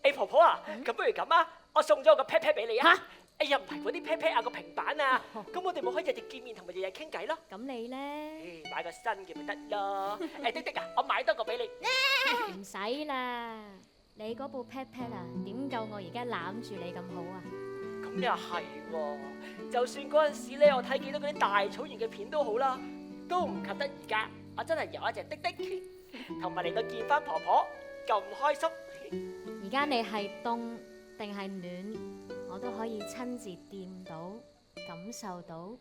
哎，婆婆啊，咁不如咁啊，我送咗個 pet pet 俾你啊！嚇！哎呀，唔係嗰啲 pet pet 啊，個平板啊，咁我哋咪可以日日見面同埋日日傾偈咯。咁你呢？買個新嘅咪得咯。誒，迪迪啊，我買多個俾你。唔使啦，你嗰部 pet pet 啊，點夠我而家攬住你咁好啊？咁又係喎，就算嗰陣時咧，我睇見到嗰啲大草原嘅片都好啦，都唔及得而家。我真係有一隻滴滴，同埋嚟到見翻婆婆咁開心。而家你係凍定係暖，我都可以親自掂到、感受到。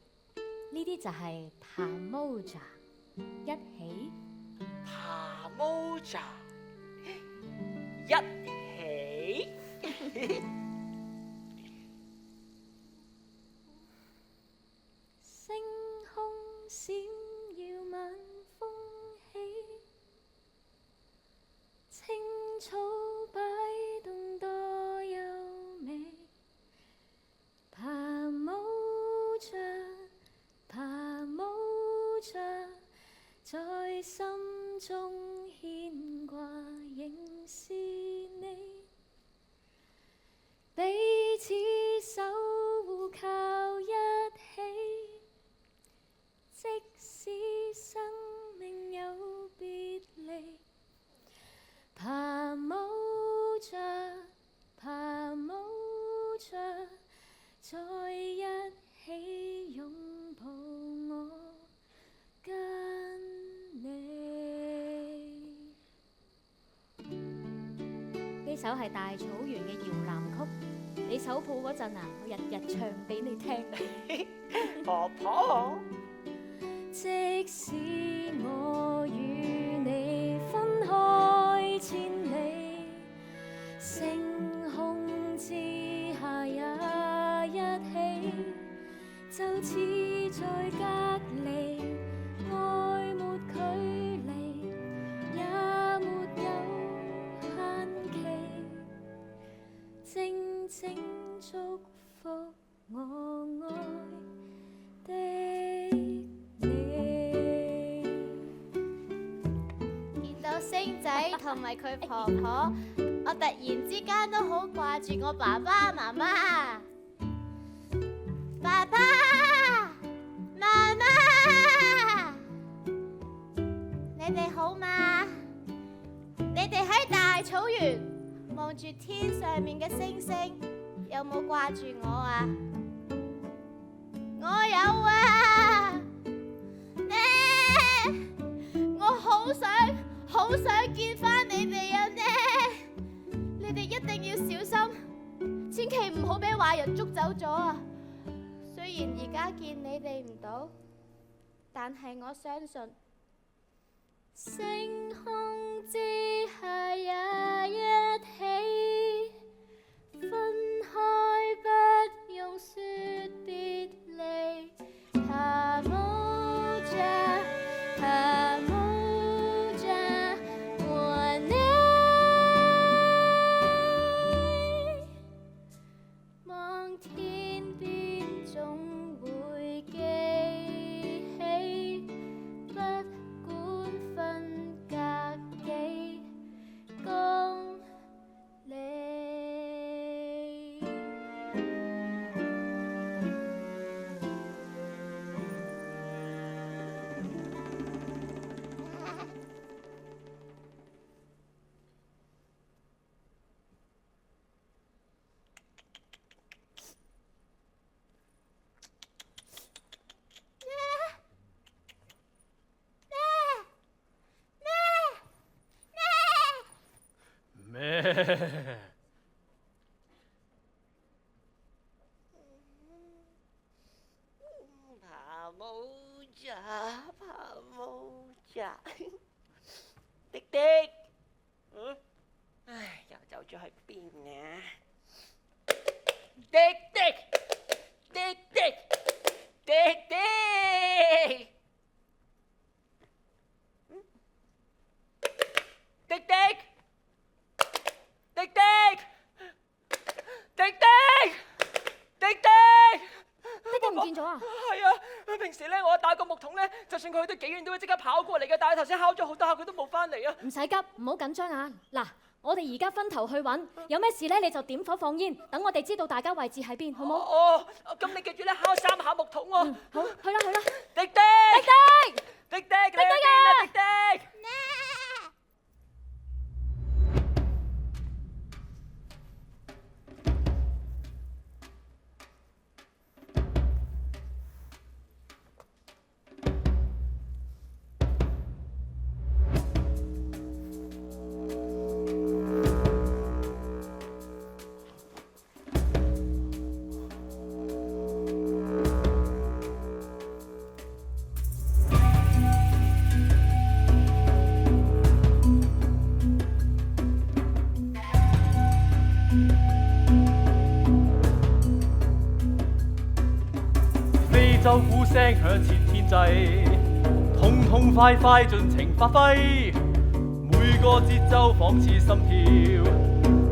呢啲就係爬毛扎，一起爬毛扎，一起。星空閃耀晚風起，青草擺動多優美，爬毛扎，爬毛扎，在心中牽掛仍是你，彼此守護靠一起，即使生命有別離，爬毛扎，爬毛扎，再一起擁抱我跟你。呢首係大草原嘅搖籃曲，你手抱嗰陣啊，我日日唱俾你聽。婆婆，即使我與你分開千里，星空之下也一起，就似在隔離，愛沒距離，也沒有限期，靜靜祝福我愛的你。仔同埋佢婆婆，我突然之間都好掛住我爸爸媽媽。爸爸媽媽，你哋好嗎？你哋喺大草原望住天上面嘅星星，有冇掛住我啊？我有啊！我好想見翻你哋啊！你哋一定要小心，千祈唔好俾壞人捉走咗啊！雖然而家見你哋唔到，但係我相信星空之下也一起，分開不用說別離。哈姆扎，哈姆扎，我你望天邊總會記起，不管分隔幾公里。爬冇咋，爬冇咋，滴滴，唉，又走咗去邊啊？滴滴，滴滴，滴滴，滴滴。滴滴，滴滴，滴滴，滴滴唔見咗啊！係啊，平時咧我帶個木桶咧，就算佢去得幾遠都會即刻跑過嚟嘅，但係頭先敲咗好多下佢都冇翻嚟啊！唔使急，唔好緊張啊！嗱，我哋而家分頭去揾，有咩事咧你就點火放煙，等我哋知道大家位置喺邊，好冇？哦，咁你記住咧敲3下木桶喎。好，去啦去啦！滴滴，滴滴，滴滴，你喺邊啊？滴滴。就鼓聲響徹天際，痛痛快快盡情發揮，每個節奏仿似心跳，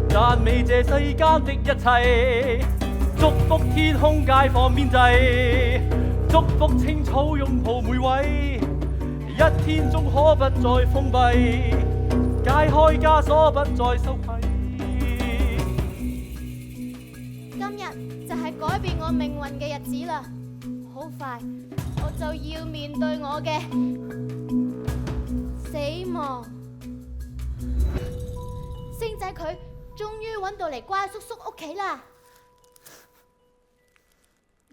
讚美這世間的一切，祝福天空解放邊際，祝福青草擁抱每位，一天中可不再封閉，解開枷鎖不再羞愧。今日就係改變我命運嘅日子啦！好快，我就要面對我嘅死亡。星仔佢終於揾到嚟乖叔叔屋企啦！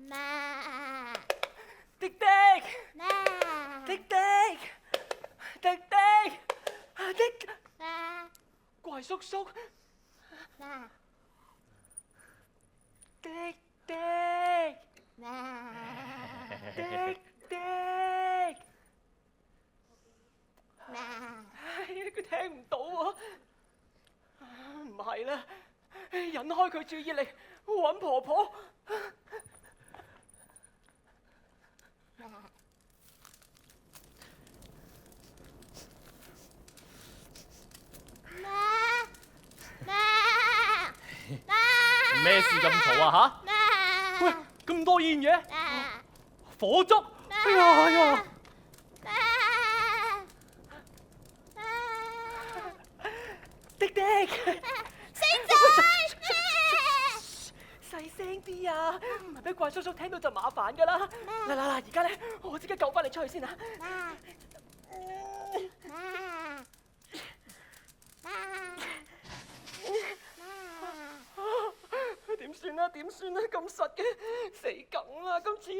媽，滴滴，媽，滴滴，滴滴，滴，媽，怪叔叔，媽，滴滴。媽，滴滴，媽，佢聽唔到喎，唔係啦，引開佢注意力，揾婆婆。咩事咁嘈啊吓？喂，咁多煙嘅，火燭！哎呀！滴滴，星仔，細聲啲啊，唔係俾怪叔叔聽到就麻煩㗎啦。嗱，而家咧，我即刻救翻你出去先啊！點算啊？咁實嘅，死梗啦！今次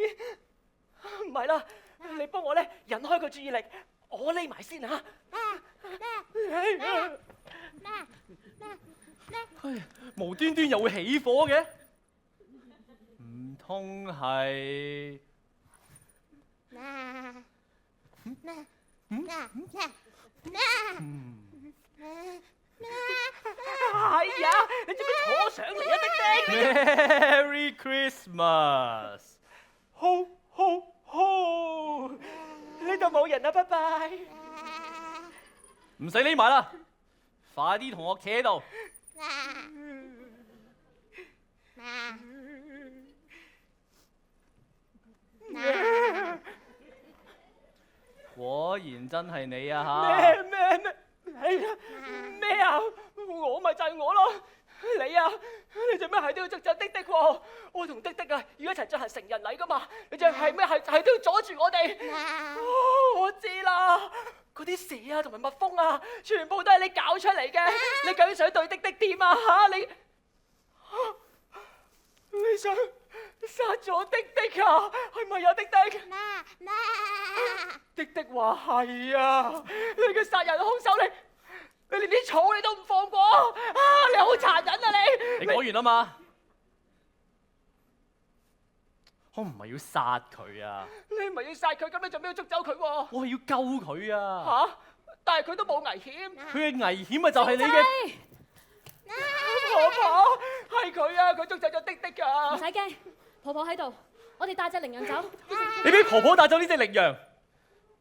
唔係啦，你幫我咧引開個注意力，我匿埋先啊！無端端又會起火嘅，唔通係？係啊，你做咩坐上嚟啊，滴滴 Merry Christmas！ ？Ho ho ho！呢度冇人啊，拜拜。唔使匿埋啦，快啲同我企喺度。果然真係你啊嚇！咩啊？我咪就係我咯。你啊，你做咩係都要捉走滴滴喎？我同滴滴啊要一齊進行成人禮噶嘛？你仲係咩係都要阻住我哋？我知啦，嗰啲蛇啊同埋蜜蜂啊，全部都係你搞出嚟嘅。你究竟想對滴滴點啊嚇？你想殺咗滴滴啊？係咪啊，滴滴？滴滴話係啊，你個殺人兇手你連啲草你都唔放過啊！你好殘忍啊你！你講完啦嘛？我唔係要殺佢啊！你唔係要殺佢，咁你做咩要捉走佢喎？我係要救佢啊！嚇！但係佢都冇危險。佢嘅危險咪就係你嘅。婆婆係佢啊！佢捉走咗滴滴㗎。唔使驚，婆婆喺度，我哋帶隻羚羊走。你俾婆婆帶走呢隻羚羊，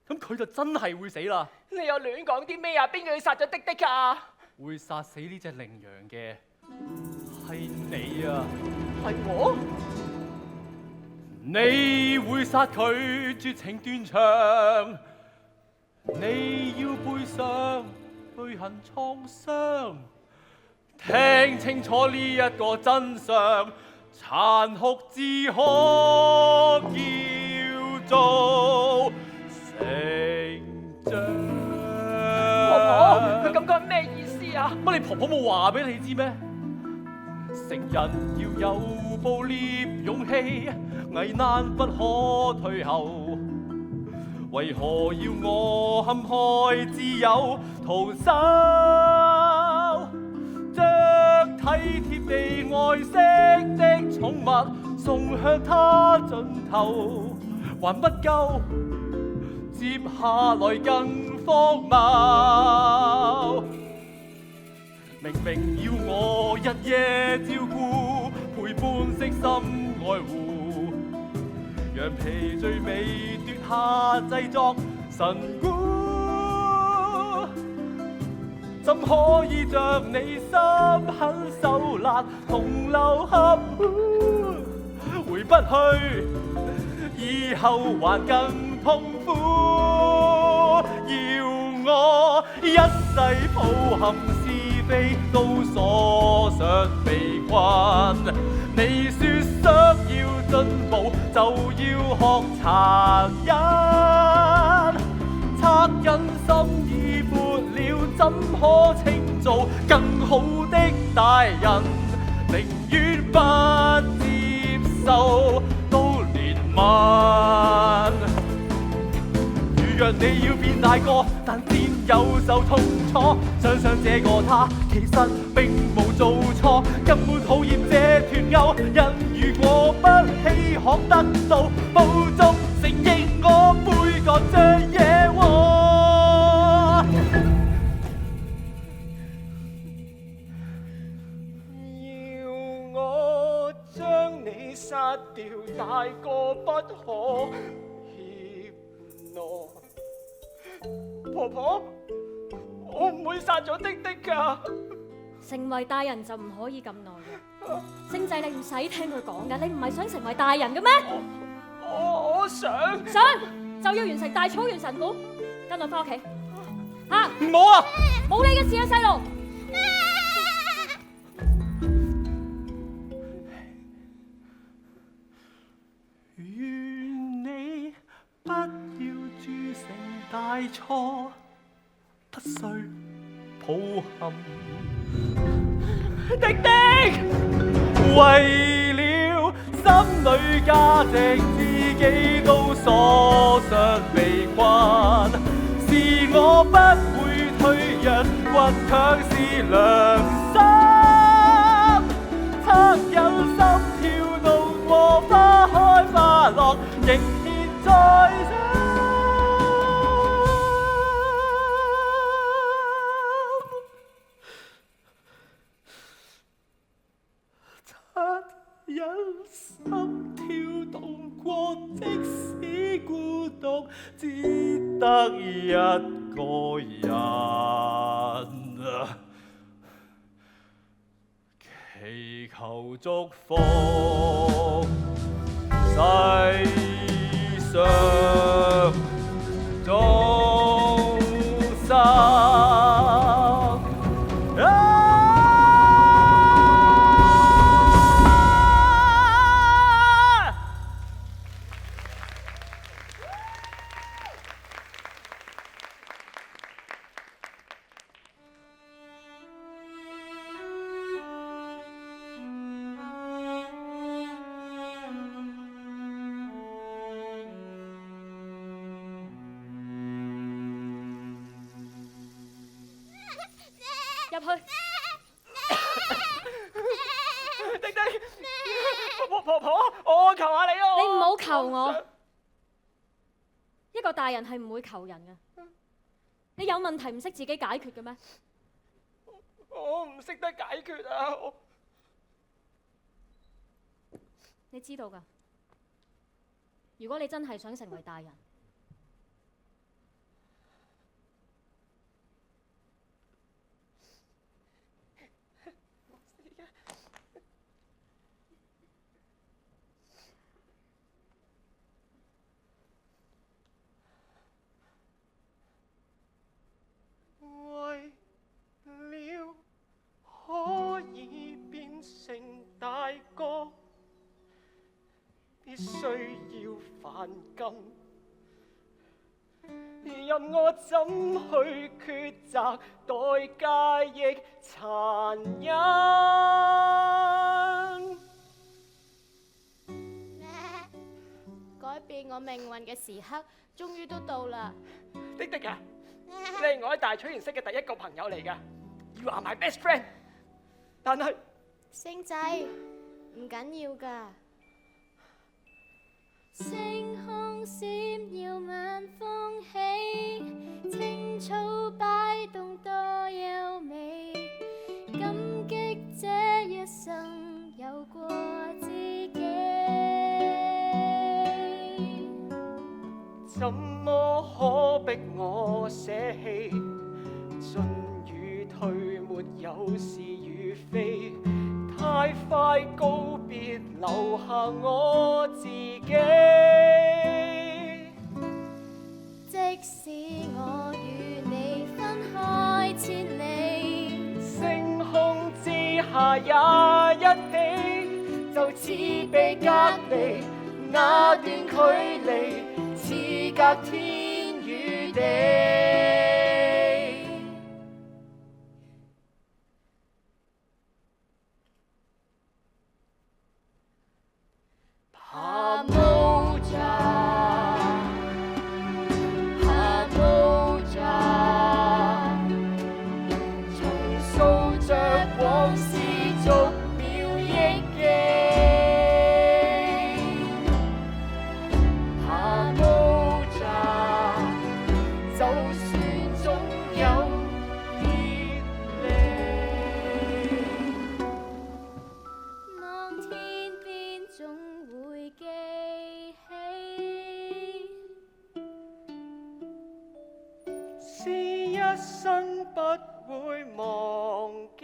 咁佢就真係會死啦！你又亂講啲咩啊？邊個要殺咗滴滴㗎？會殺死呢隻羚羊嘅係你啊！係我？你會殺佢絕情斷腸，你要背上淚痕創傷，聽清楚呢一個真相，殘酷至可叫做成長。婆婆，佢咁講係咩意思啊？乜你婆婆冇話俾你知咩？成人要有暴烈勇氣，危難不可退後。為何要我陷害自由徒手？將體貼地愛惜的寵物送向他盡頭，還不夠，接下來更荒謬。明明要我日夜照顧，陪伴悉心愛護，讓皮最尾奪下製作神鼓，怎可以像你心狠手辣同流合污？回不去，以後還更痛苦，要我一世抱憾是非都鎖上被困。你說想要進步就要學殘忍，惻隱心已沒了，怎可稱做更好的大人？寧願不接受都憐憫。若你要變大個，但戰友受痛楚，想想這個他其實並無做錯，根本討厭這團友。因如果不稀罕得到報足，承認我杯葛這野禍。要我將你殺掉，大個不可怯懦。婆婆，我唔會殺咗滴滴㗎。成為大人就唔可以咁耐嘅。星仔，你唔使聽佢講㗎，你唔係想成為大人嘅咩？我想就要完成大草原神父，跟我翻屋企。嚇！唔好啊！冇你嘅事啊，細路。錯，不需抱憾。滴滴，為了心裏價值，自己都鎖上被困。是我不會退讓，倔強是良心。惻隱心跳動過花開花落，仍然在身。惻隱心跳動過，即使孤獨，只得一個人。祈求祝福，世上眾生。入去。弟弟，婆婆，我求下你咯。你唔好求我。一個大人係唔會求人嘅。你有問題唔識自己解決嘅咩？我唔識得解決啊！你知道㗎。如果你真係想成為大人，為了可以變成大哥，必須要犯禁。任我怎去抉擇，代價亦殘忍。改變我命運嘅時刻，終於都到啦！滴滴啊！你係我喺大草原識嘅第一個朋友嚟㗎 ，You are my best friend。但係星仔唔緊要㗎。星空閃耀晚風起，青草擺動多優美，感激這一生有過知己。怎麼可逼我捨棄？進與退沒有是與非，太快告別留下我自己。即使我與你分開千里，星空之下也一起，就似被隔離，那段距離似隔天與地。怕無盡，怕無盡，重訴着往事逐秒憶記。怕無盡，就算總有別離。望天邊總會記起，是一生不會忘記。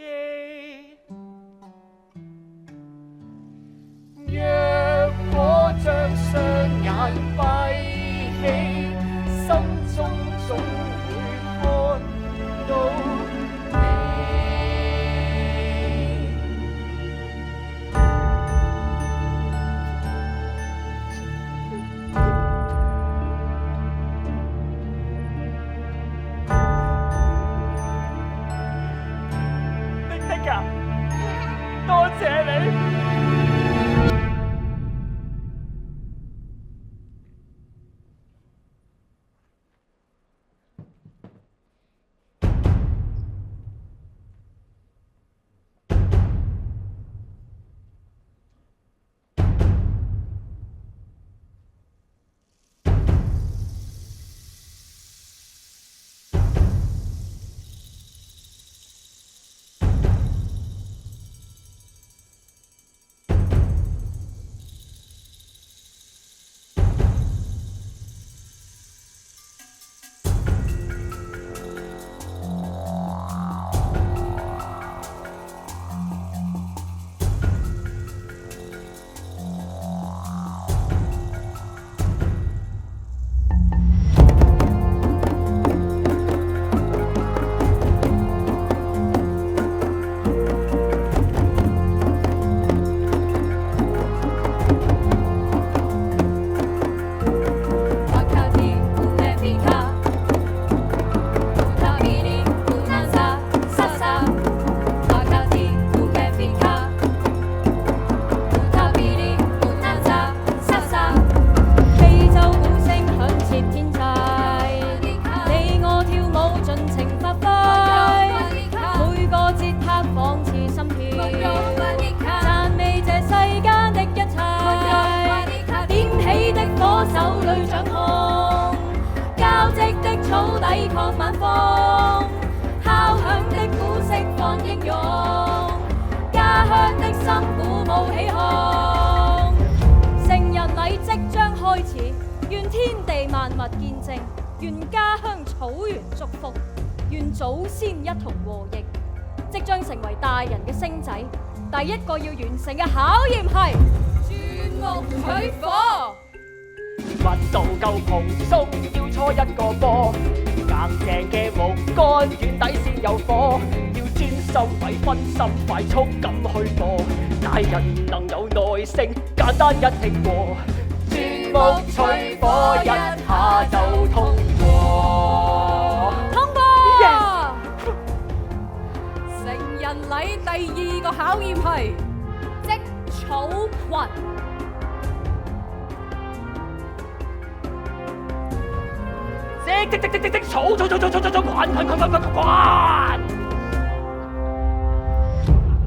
㗎，多謝你。願家鄉草原祝福，願祖先一同和睦。即將成為大人嘅星仔，第一個要完成嘅考驗係鑽木取火。密度夠蓬鬆，要搓一個波，硬淨嘅木杆，軟底先有火。要專心咪分心，快速咁去播。大人能有耐性，簡單一聽過。鑽木取火，一下就通過。通過。Yes! 成人禮第二個考驗係織草裙。織草，滾！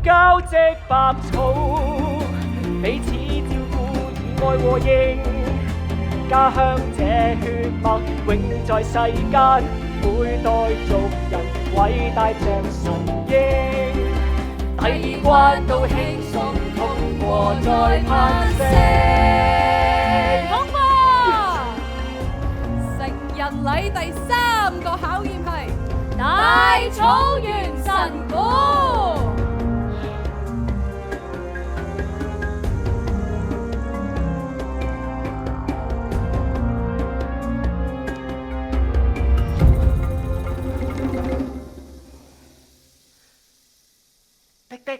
交織百草，彼此照顧，以愛和應。家鄉這血脈永在世間，每代族人偉大像神鷹。第二關都輕鬆通過，再攀升。通過。成人禮第三個考驗係大草原神鼓。滴滴。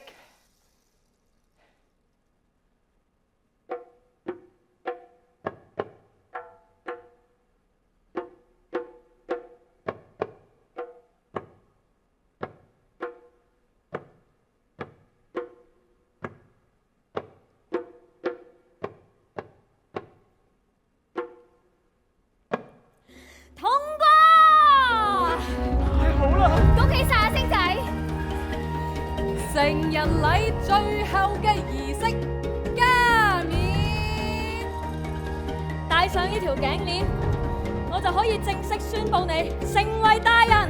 通過。太好啦！恭喜晒啊，星仔！成人禮最後嘅儀式加冕。戴上呢條頸鏈，我就可以正式宣布你成為大人。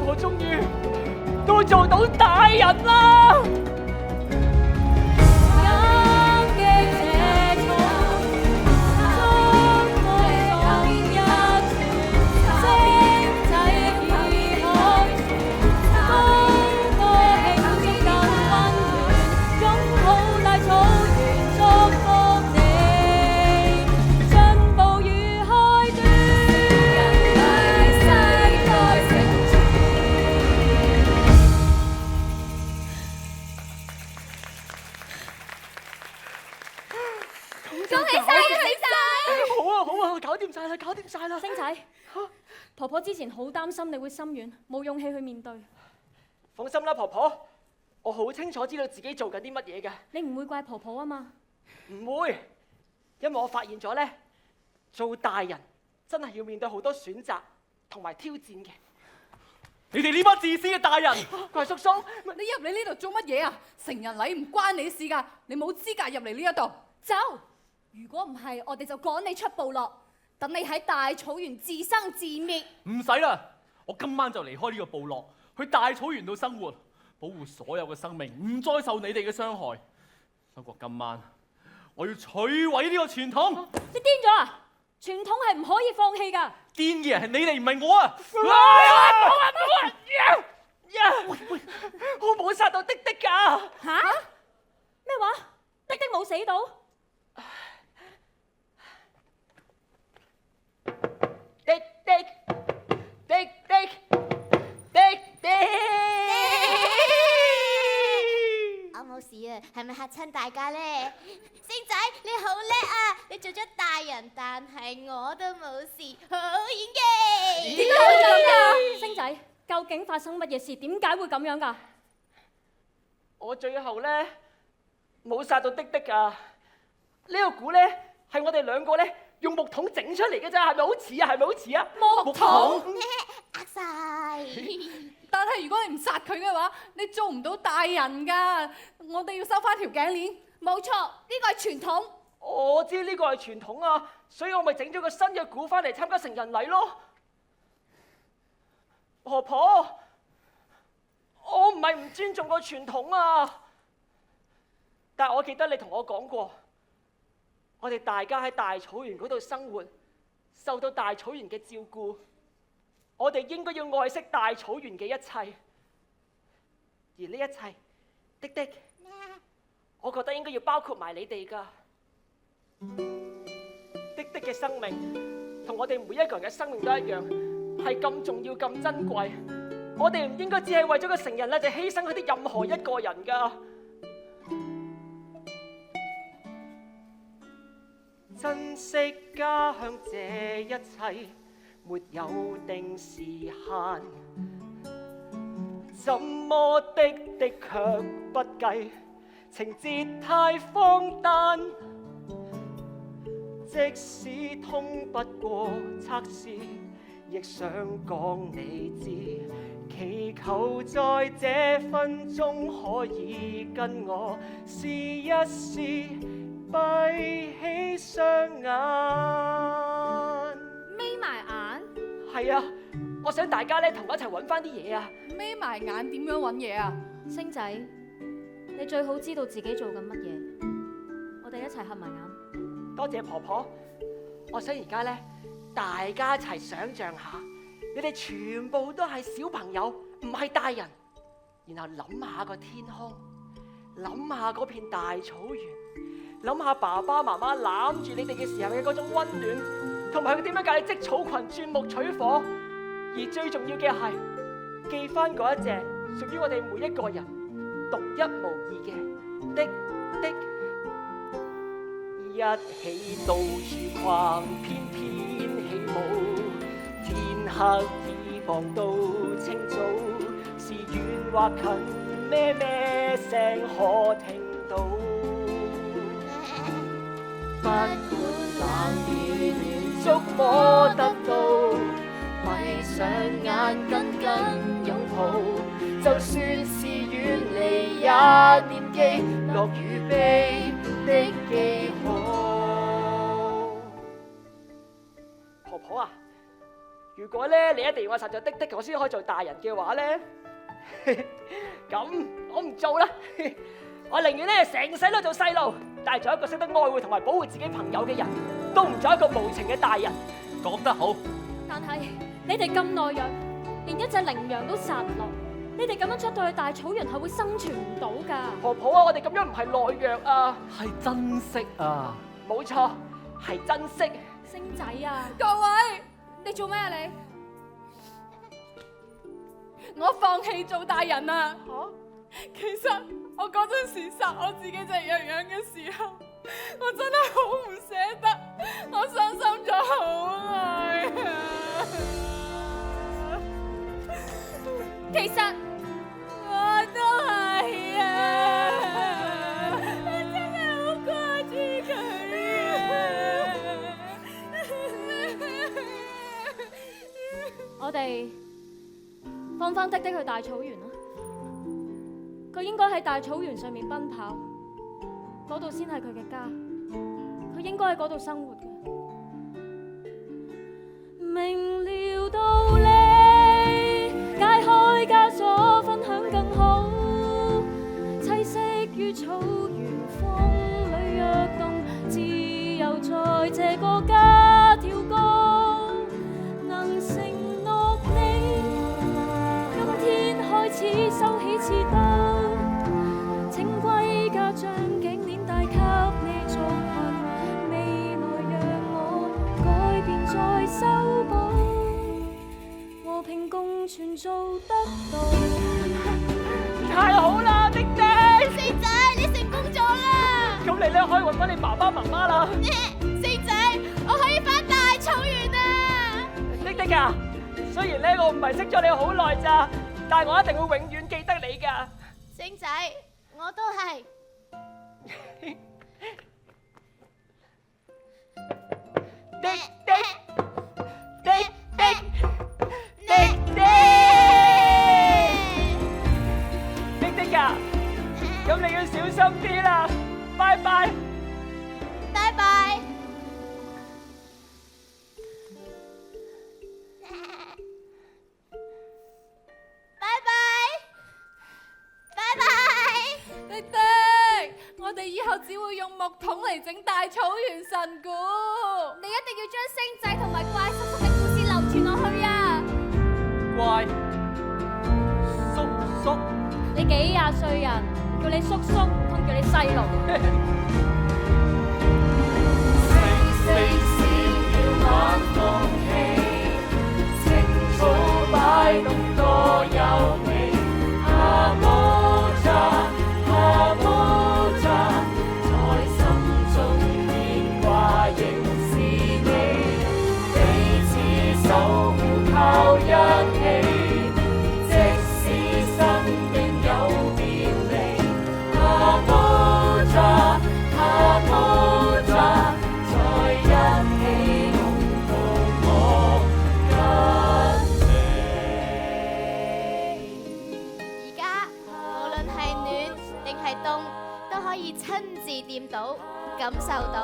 我終於都做到大人啦！搞掂晒啦，搞掂晒啦！星仔，婆婆之前好擔心你會心軟，冇勇氣去面對。放心啦，婆婆，我好清楚知道自己做緊啲乜嘢嘅。你唔會怪婆婆啊嘛？唔會，因為我發現咗咧，做大人真係要面對好多選擇同埋挑戰嘅。你哋呢班自私嘅大人，怪叔叔，你入嚟呢度做乜嘢啊？成人禮唔關你事㗎，你冇資格入嚟呢一度。走！如果唔係，我哋就趕你出部落，等你喺大草原自生自滅。唔使啦，我今晚就離開呢個部落，去大草原度生活，保護所有嘅生命，唔再受你哋嘅傷害。不過今晚我要摧毀呢個傳統。你癲咗啊？傳統係唔可以放棄㗎。癲嘅人係你哋，唔係我啊！我冇殺到滴滴㗎。吓？咩話？滴滴冇死到？滴滴滴滴滴滴。我冇事啊，係咪嚇親大家咧？星仔你好叻啊！你做咗大人，但係我都冇事，好演技。點解會咁㗎？星仔，究竟發生乜嘢事？點解會咁樣㗎？我最後咧冇殺到滴滴㗎。呢個鼓咧係我哋兩個咧用木桶整出嚟嘅咋，係咪好似啊？係咪好似啊？木桶。呃晒。但係如果你唔殺佢嘅話，你做唔到大人㗎。我哋要收翻條頸鏈。冇錯，呢個係傳統。我知呢個係傳統啊，所以我咪整咗個新嘅鼓翻嚟參加成人禮咯。婆婆，我唔係唔尊重個傳統啊，但係我記得你同我講過，我哋大家喺大草原嗰度生活，受到大草原嘅照顧，我哋應該要愛惜大草原嘅一切，而呢一切，滴滴，我覺得應該要包括埋你哋㗎。滴滴嘅生命同我哋每一個人嘅生命都一樣，係咁重要、咁珍貴。我哋唔應該只係為咗個成人禮就犧牲佢哋任何一個人㗎。珍惜家鄉這一切，沒有定時限。怎麼滴滴卻不計，情節太荒誕。即使通不過測試，亦想講你知，祈求在這分鐘可以跟我試一試，閉起雙眼。眯埋眼。係啊，我想大家咧同我一齊揾翻啲嘢啊！眯埋眼點樣揾嘢啊？星仔，你最好知道自己做緊乜嘢。我哋一齊合埋眼。多謝婆婆，我想而家咧，大家一齊想像下，你哋全部都係小朋友，唔係大人，然後諗下個天空，諗下嗰片大草原，諗下爸爸媽媽攬住你哋嘅時候嘅嗰種溫暖，同埋佢點樣教你織草裙、鑽木取火，而最重要嘅係記翻嗰一隻屬於我哋每一個人獨一無二嘅滴滴。一起到處逛，翩翩起舞，天黑已傍到清早，是遠或近，咩咩聲可聽到？不管冷與暖，觸摸得到，閉上眼緊緊擁抱，就算是遠離也念記，樂與悲的記號。婆婆啊，如果咧你一定要我殺咗滴滴，我先可以做大人嘅話咧，咁我唔做啦。我寧願咧成世都做細路，但係做一個識得愛護同埋保護自己朋友嘅人，都唔做一個無情嘅大人。講得好。但係你哋咁懦弱，連一隻羚羊都殺唔落，你哋咁樣出到去大草原係會生存唔到㗎。婆婆啊，我哋咁樣唔係懦弱啊，係珍惜啊！冇錯，係珍惜。星仔啊，各位，你做咩啊你？我放棄做大人啊！其實我嗰陣時殺我自己隻羊羊嘅時候，我真係好唔捨得，我傷心咗好我哋放翻的去大草原啦。佢應該喺大草原上面奔跑，嗰度先係佢嘅家。佢應該喺嗰度生活嘅。明了道理，解開枷鎖，分享更好。棲息於草原風裏躍動，自由在這個家跳高。能承諾你，今天開始收起刺刀，請歸家將頸鏈帶給你做裙。未來讓我改變再修補，和平共存做得到。太好啦，丁丁！四仔，你成功咗啦！咁你咧可以揾翻你爸爸媽媽啦。四仔，我可以翻大草原啊！丁丁啊，雖然咧我唔係識咗你好耐咋，但係我一定會永遠記得你㗎。星仔，我都係。丁丁丁丁丁丁丁丁啊，咁你要小心啲啦，拜拜。拜拜。拜拜。拜拜。迪迪，我哋以後只會用木桶嚟整大草原神鼓。你一定要將星仔同埋怪叔叔嘅故事流傳落去啊！怪叔叔，你幾廿歲人，叫你叔叔同叫你細路。四小鳥晚放棄，青草擺動多優美。哈姆扎，哈姆扎，在心中牽掛仍是你，彼此守護靠一起，即使生命有別離。哈姆扎，哈姆扎，在一起擁抱我跟你。而家無論係暖定係凍，都可以親自掂到、感受到。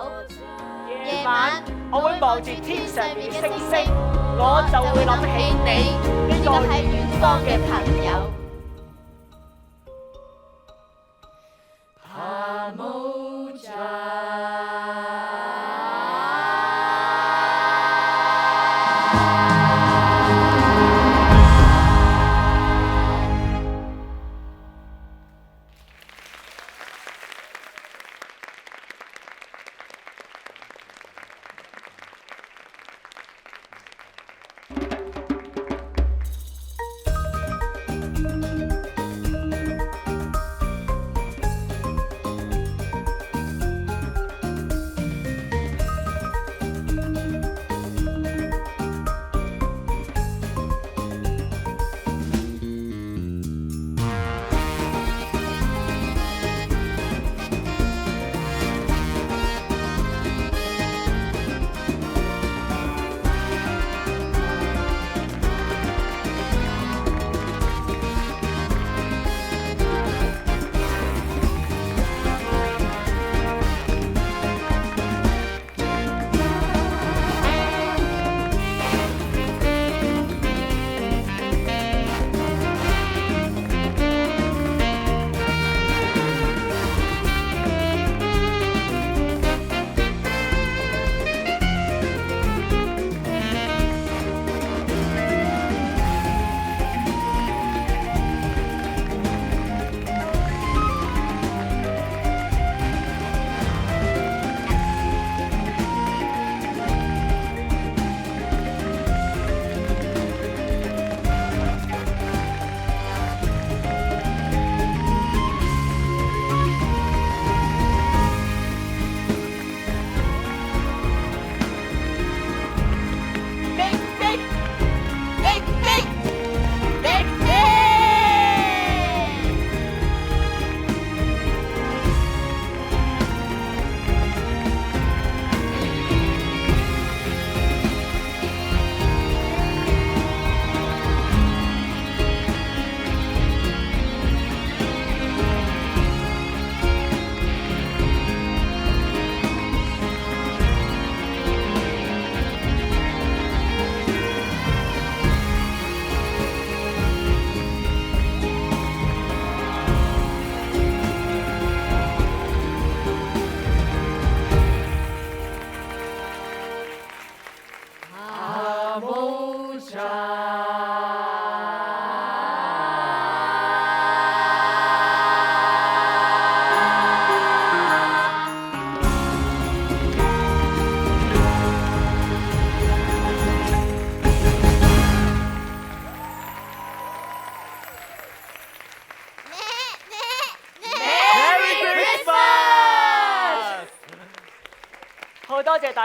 夜晚我會望住天上面嘅星星，我就會諗起你，呢個係遠方嘅朋友。哈姆扎。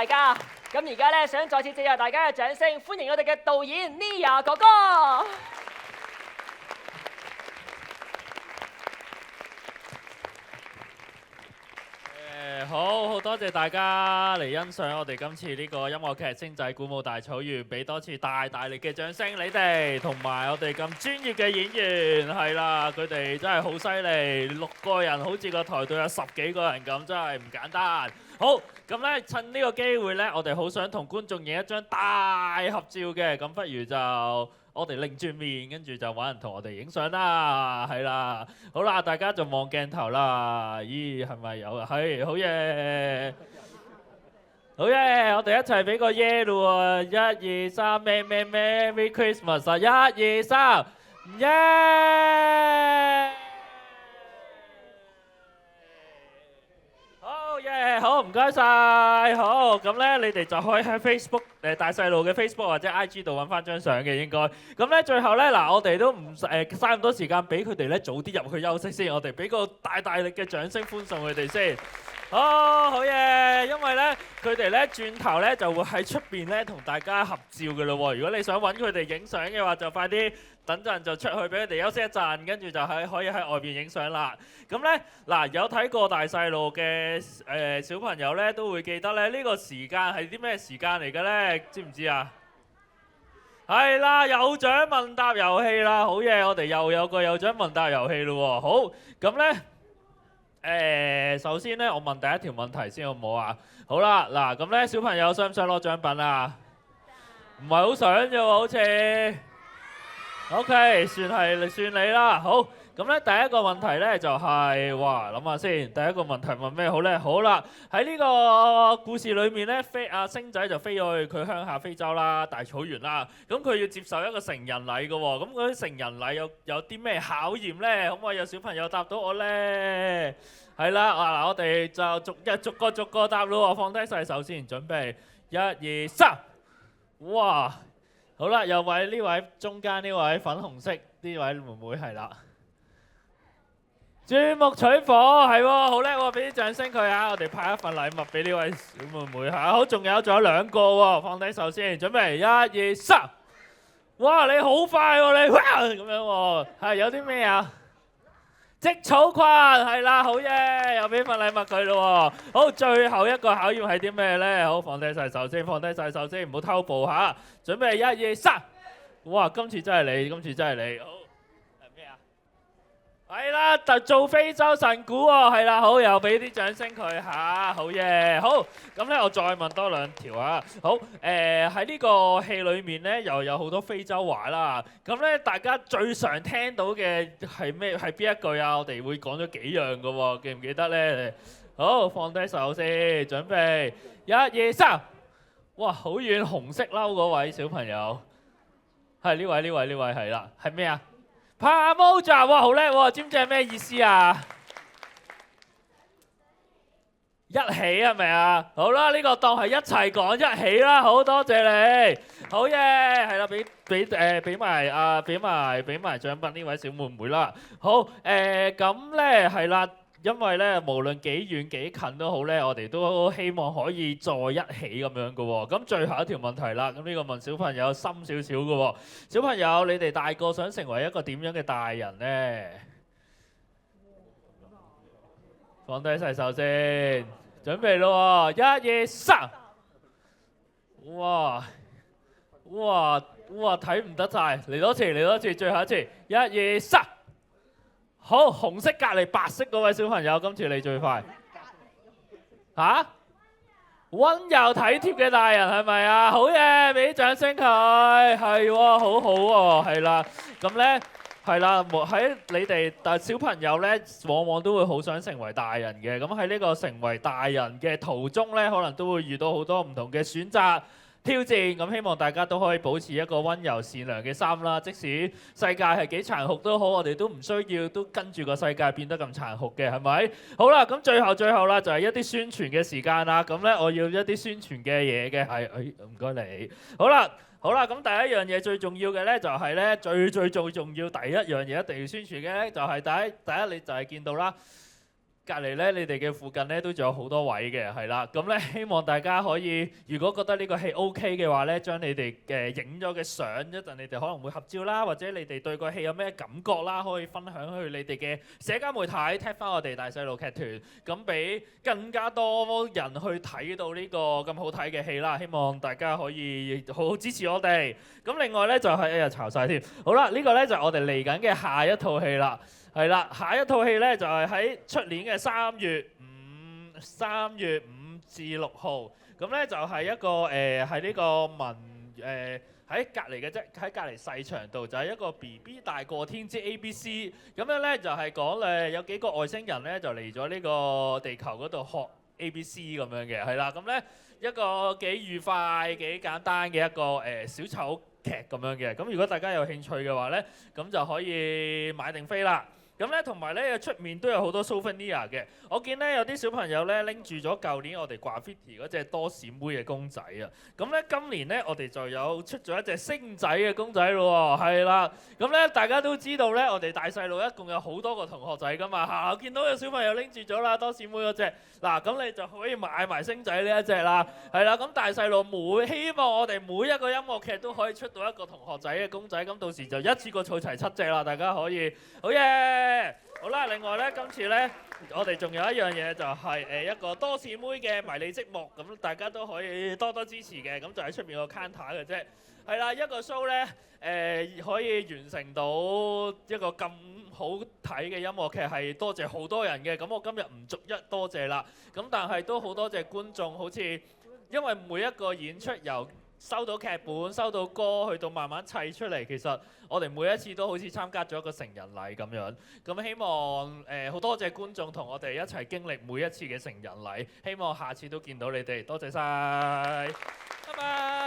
大家。咁而家咧想再次借入大家嘅掌聲，歡迎我哋嘅導演 Nia 哥哥。好多謝大家嚟欣賞我哋今次呢個音樂劇《星仔鼓舞大草原》，俾多次大力嘅掌聲你哋，同埋我哋咁專業嘅演員，係啦，佢哋真係好犀利，6個人好似個台度有10幾個人咁，真係唔簡單。好，咁咧趁呢個機會咧，我哋好想同觀眾影一張大合照嘅，咁不如就我哋擰轉面，跟住就揾人同我哋影相啦，係啦。好啦，大家就望鏡頭啦。咦，係咪有啊？係，好嘢，好嘢！我哋一齊俾個耶咯喎！1、2、3，咩 Merry Christmas 啊！1、2、3，耶！好耶！好，唔該晒。好，咁咧你哋就可以喺 Facebook 大細路嘅 Facebook 或者 IG 度揾翻張相嘅應該。咁咧最後咧嗱，我哋都唔嘥咁多時間，俾佢哋咧早啲入去休息先。我哋俾個大力嘅掌聲歡送佢哋先。好嘢！因為咧佢哋咧轉頭咧就會喺出邊咧同大家合照嘅咯喎。如果你想揾佢哋影相嘅話，就快啲等陣就出去俾佢哋休息一陣，跟住就可以喺外邊影相啦。咁咧嗱，有睇過大細路嘅小朋友咧都會記得咧呢個時間係啲咩時間嚟嘅咧？知唔知啊？係啦，有獎問答遊戲啦，好嘢！我哋又有個有獎問答遊戲咯喎。好，咁咧。首先咧，我問第一條問題先好唔好啊？好啦，嗱咁咧，小朋友想唔想攞獎品啊？唔係好想啫喎，好似。OK，算你啦。好，咁咧第一個問題咧就係，哇，諗下先，第一個問題問咩好咧？好啦，喺呢個故事裏面咧，星仔就飛咗去佢鄉下非洲啦，大草原啦。咁佢要接受一個成人禮嘅喎，咁嗰啲成人禮有啲咩考驗咧？可唔可以有小朋友答到我咧？係啦，嗱我哋就逐個答咯喎，放低晒手先，準備1、2、3，哇！好啦，又為呢位中間呢位粉紅色呢位妹妹係啦，鑽木取火係喎，好叻喎，俾啲掌聲佢啊！我哋派一份禮物俾呢位小妹妹嚇，好，仲有2個喎，放低手先，準備1、2、3，哇！你好快喎，你咁樣喎，係有啲咩啊？織草裙係啦，好嘢，又俾份禮物佢咯喎。好，最後一個考驗係啲咩咧？好，放低晒手先，唔好偷步嚇。準備1、2、3，哇！今次真係你，好係咩啊？係啦，就做非洲神鼓喎，係啦，好，又俾啲掌聲佢嚇，好嘢。好，咁咧我再問多2條啊。好，喺呢個戲裏面咧，又有好多非洲話啦。咁咧，大家最常聽到嘅係咩？係邊一句啊？我哋會講咗幾樣嘅喎，記唔記得咧？好，放低手先，準備1、2、3。哇，好遠紅色褸嗰位小朋友，係呢位係啦，係咩啊？帕毛扎，哇，好叻喎！知唔知係咩意思啊？一起係咪啊？好啦，呢個當係一齊講一起啦，好多謝你，好嘢，係啦，俾埋獎品呢位小妹妹啦。好，咁咧係啦。因為咧，無論幾遠幾近都好咧，我哋都希望可以再一起咁樣嘅喎。咁最後一條問題啦，咁呢個問小朋友深少少嘅喎。小朋友，你哋大個想成為一個點樣嘅大人咧？放低晒手先，準備咯喎，1、2、3。哇！睇唔得晒，嚟多次，最後一次，1、2、3。好，紅色隔離白色嗰位小朋友，今次你最快。嚇？溫柔體貼嘅大人係咪啊？好嘢，俾啲掌聲佢。係喎，好好喎，係啦。咁咧，係啦，喺你哋小朋友咧，往往都會好想成為大人嘅。咁喺呢個成為大人嘅途中咧，可能都會遇到好多唔同嘅選擇。挑戰，咁希望大家都可以保持一個溫柔善良嘅心啦。即使世界係幾殘酷都好，我哋都唔需要都跟住個世界變得咁殘酷嘅，係咪？好啦，咁最後啦，就係一啲宣傳嘅時間啦。咁咧，我要一啲宣傳嘅嘢嘅係，唔該你。好啦，咁第一樣嘢最重要嘅咧，就係咧最重要第一樣嘢一定要宣傳嘅咧，就係第一你就係見到啦。隔離咧，你哋嘅附近咧都仲有好多位嘅，係啦。咁咧希望大家可以，如果覺得呢個戲 OK 嘅話咧，將你哋嘅影咗嘅相，一陣你哋可能會合照啦，或者你哋對個戲有咩感覺啦，可以分享去你哋嘅社交媒體 tag 翻我哋大細路劇團，咁俾更加多人去睇到呢個咁好睇嘅戲啦。希望大家可以好好支持我哋。咁另外咧就係一日巢晒添。好啦，呢個咧就係我哋嚟緊嘅下一套戲啦。係啦，下一套戲咧就係喺出年嘅3月5至6號，咁咧就係一個喺呢個喺隔離嘅啫，喺隔離細場度就係一個 BB 大過天之 ABC， 咁樣咧就係講有幾個外星人咧就嚟咗呢個地球嗰度學 ABC 咁樣嘅，係啦，咁咧一個幾愉快幾簡單嘅一個小丑劇咁樣嘅，咁如果大家有興趣嘅話咧，咁就可以買定飛啦。咁咧，同埋咧，出面都有好多 souvenir 嘅。我見咧有啲小朋友咧拎住咗舊年我哋 graffiti 嗰隻多士妹嘅公仔啊。咁咧今年咧我哋就有出咗一隻星仔嘅公仔咯喎，係啦。咁咧大家都知道咧，我哋大細路一共有好多個同學仔噶嘛嚇。我見到有小朋友拎住咗啦多士妹嗰隻，嗱咁你就可以買埋星仔呢一隻啦，係啦。咁大細路希望我哋每一個音樂劇都可以出到一個同學仔嘅公仔，咁到時就一次過儲齊7隻啦，大家可以好嘢！好啦，另外咧，今次咧，我哋仲有一樣嘢就係一個多士妹嘅迷你積木，咁大家都可以多多支持嘅，咁就喺出面個 counter 嘅啫。係啦，一個 show 咧，可以完成到一個咁好睇嘅音樂劇，係多謝好多人嘅。咁我今日唔逐一多謝啦，咁但係都好多謝觀眾，好似因為每一個演出由收到劇本、收到歌，去到慢慢砌出嚟，其實我哋每一次都好似參加咗一個成人禮咁樣。咁希望好多謝觀眾同我哋一齊經歷每一次嘅成人禮，希望下次都見到你哋，多謝晒，拜拜。